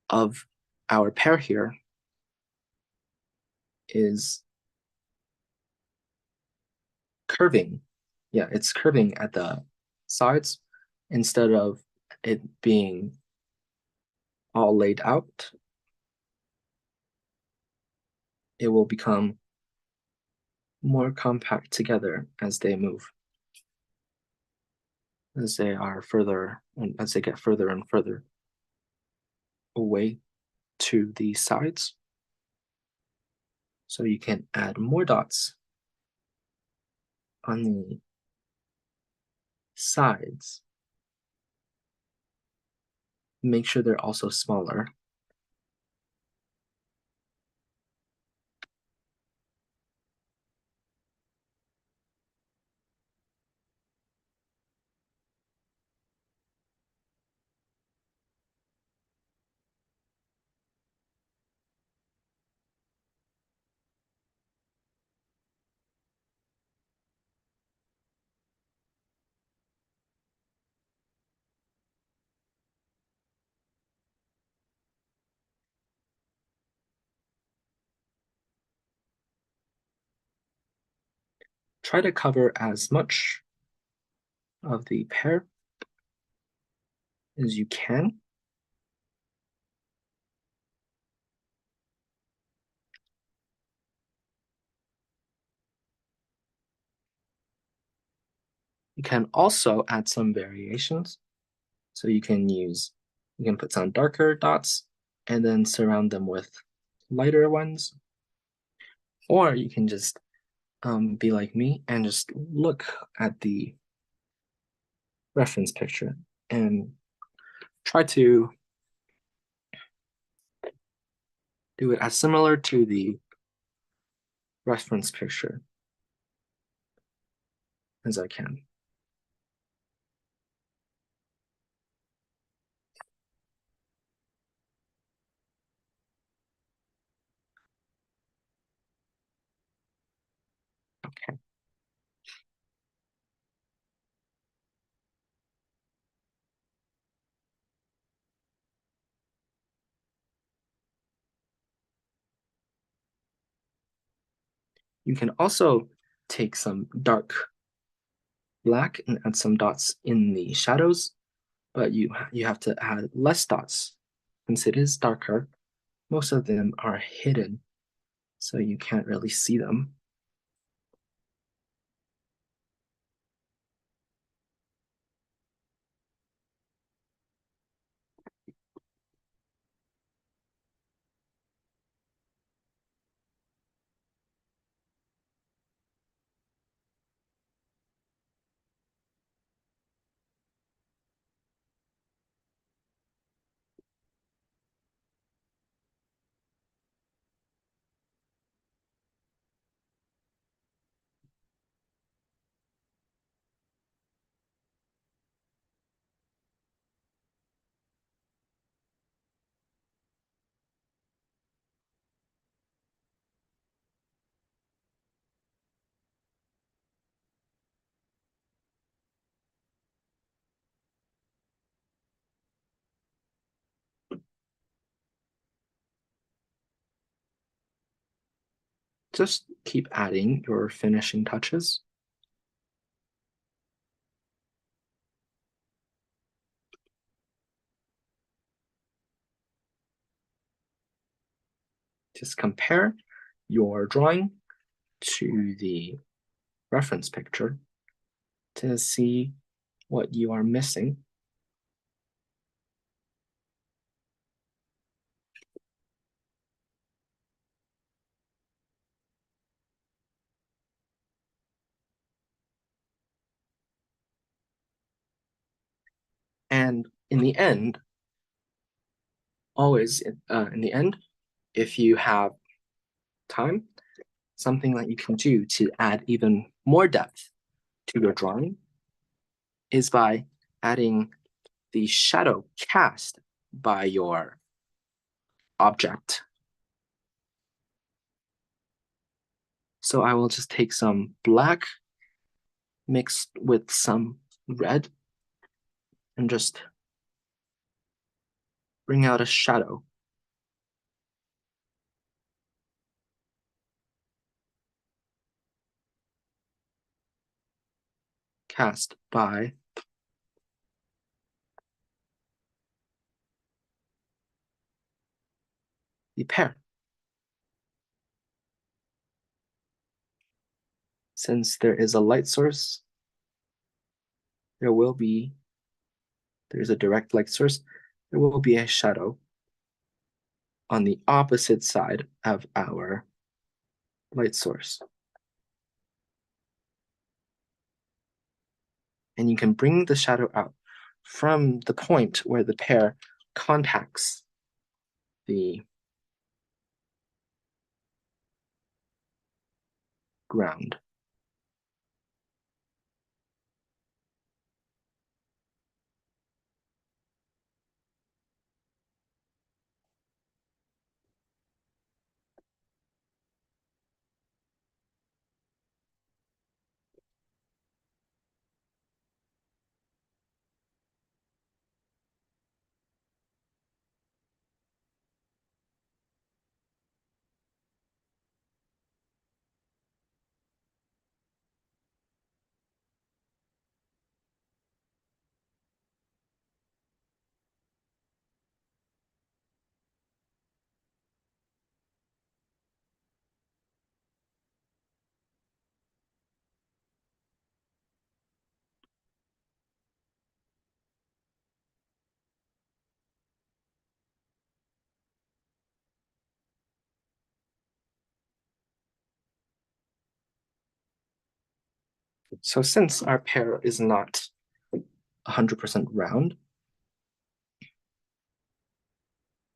of our pear here is curving. Yeah, it's curving at the sides instead of it being all laid out. It will become more compact together as they move, as they are further, and as they get further and further away to the sides. So you can add more dots on the sides. Make sure they're also smaller. Try to cover as much of the pear as you can. You can also add some variations. So you can put some darker dots and then surround them with lighter ones. Or you can just be like me and just look at the reference picture and try to do it as similar to the reference picture as I can. Okay. You can also take some dark black and add some dots in the shadows, but you have to add less dots since it is darker. Most of them are hidden, so you can't really see them. Just keep adding your finishing touches. Just compare your drawing to the reference picture to see what you are missing. And in the end, always in the end, if you have time, something that you can do to add even more depth to your drawing is by adding the shadow cast by your object So I will just take some black mixed with some red and just bring out a shadow. Cast by the pear. Since there is a light source, there's a direct light source, there will be a shadow on the opposite side of our light source. And you can bring the shadow out from the point where the pear contacts the ground. So since our pear is not 100% round,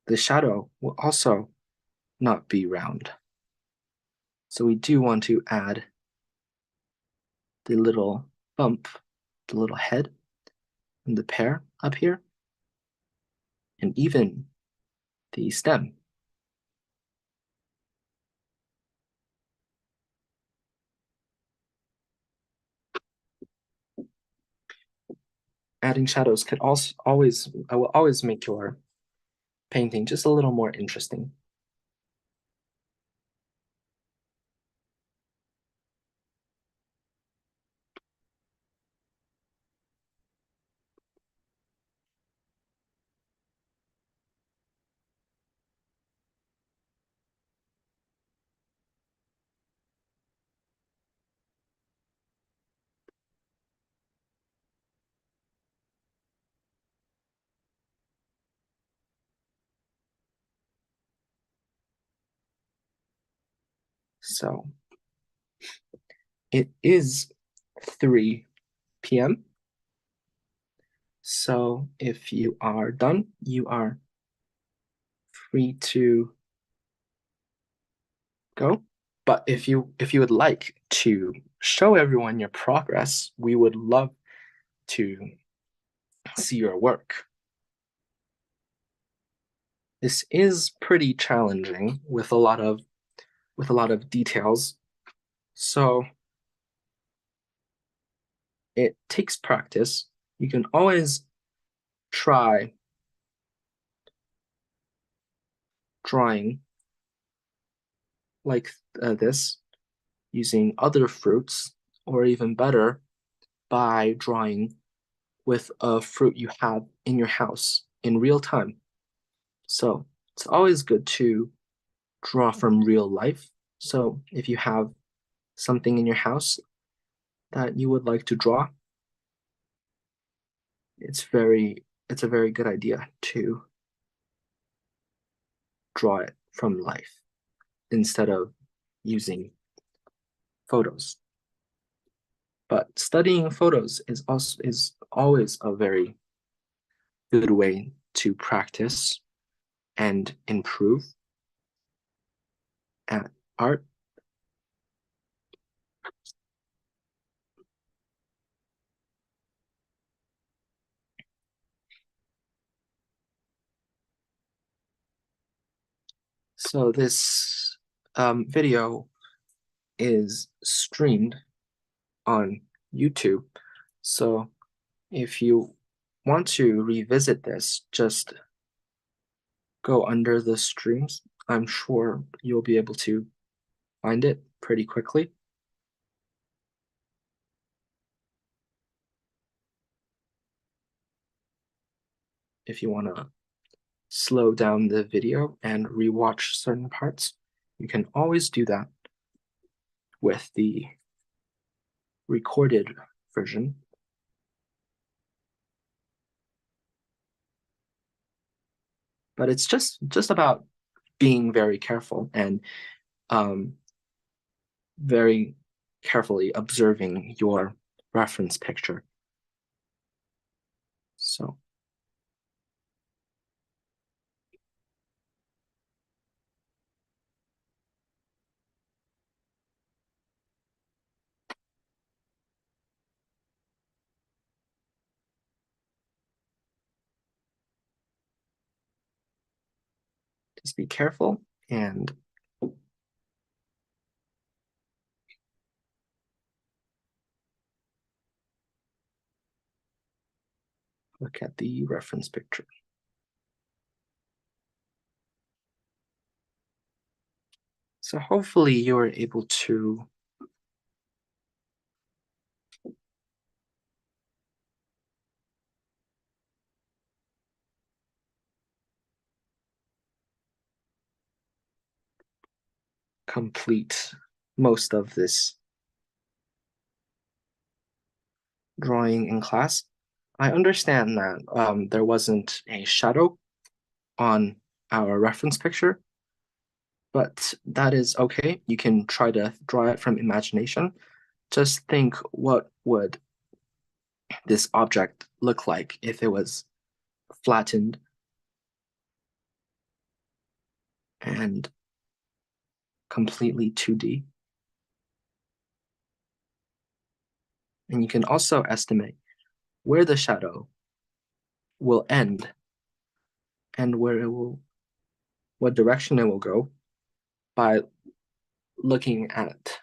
the shadow will also not be round. So we do want to add the little bump, the little head, and the pear up here, and even the stem. Adding shadows could also will always make your painting just a little more interesting. So it is 3 p.m. So if you are done, you are free to go. But if you would like to show everyone your progress, we would love to see your work. This is pretty challenging with a lot of details. So it takes practice. You can always try drawing like this using other fruits, or even better, by drawing with a fruit you have in your house in real time. So it's always good to draw from real life. So if you have something in your house that you would like to draw, it's a very good idea to draw it from life instead of using photos. But studying photos is always a very good way to practice and improve at art. So this video is streamed on YouTube. So if you want to revisit this, just go under the streams. I'm sure you'll be able to find it pretty quickly. If you want to slow down the video and rewatch certain parts, you can always do that with the recorded version. But it's just about being very careful and very carefully observing your reference picture. So just be careful and look at the reference picture. So hopefully you're able to complete most of this drawing in class. I understand that there wasn't a shadow on our reference picture, but that is okay. You can try to draw it from imagination. Just think, what would this object look like if it was flattened and completely 2D? And you can also estimate where the shadow will end and what direction it will go by looking at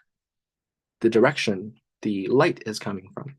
the direction the light is coming from.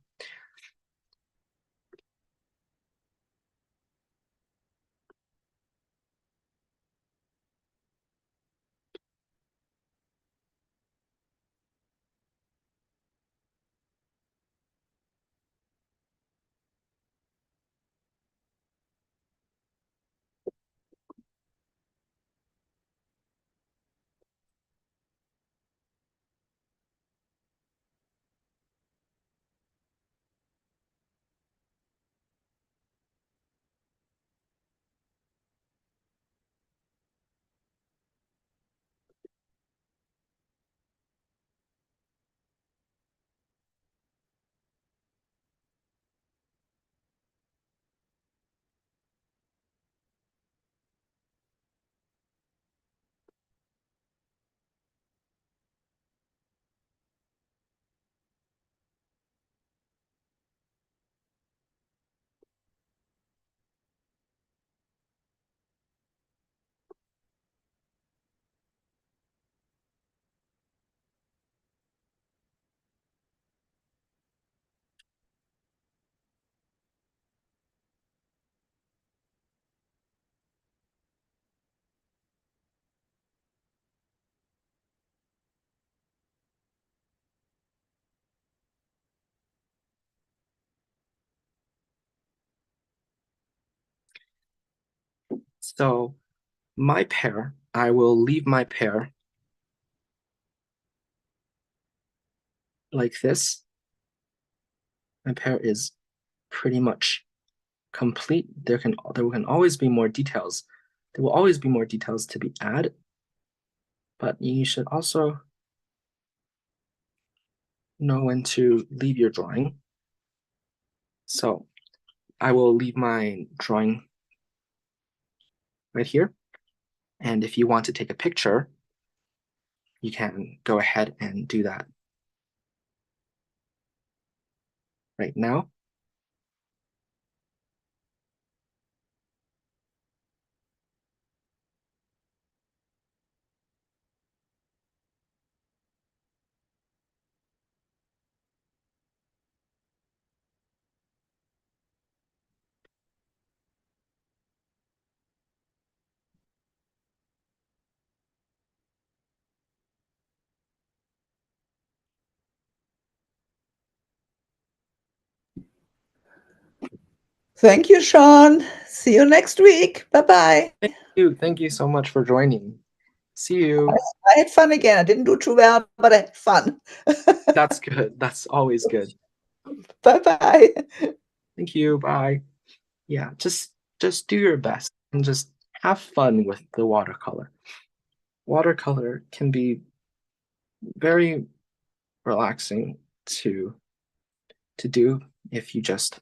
So my pear, I will leave my pear like this. My pear is pretty much complete. There can always be more details. There will always be more details to be added, but you should also know when to leave your drawing. So I will leave my drawing right here. And if you want to take a picture, you can go ahead and do that right now. Thank you, Sean. See you next week. Bye-bye. Thank you so much for joining. See you. I had fun again. I didn't do too well, but I had fun. That's good. That's always good. Bye-bye. Thank you. Bye. Yeah, just do your best and just have fun with the watercolor. Watercolor can be very relaxing to do if you just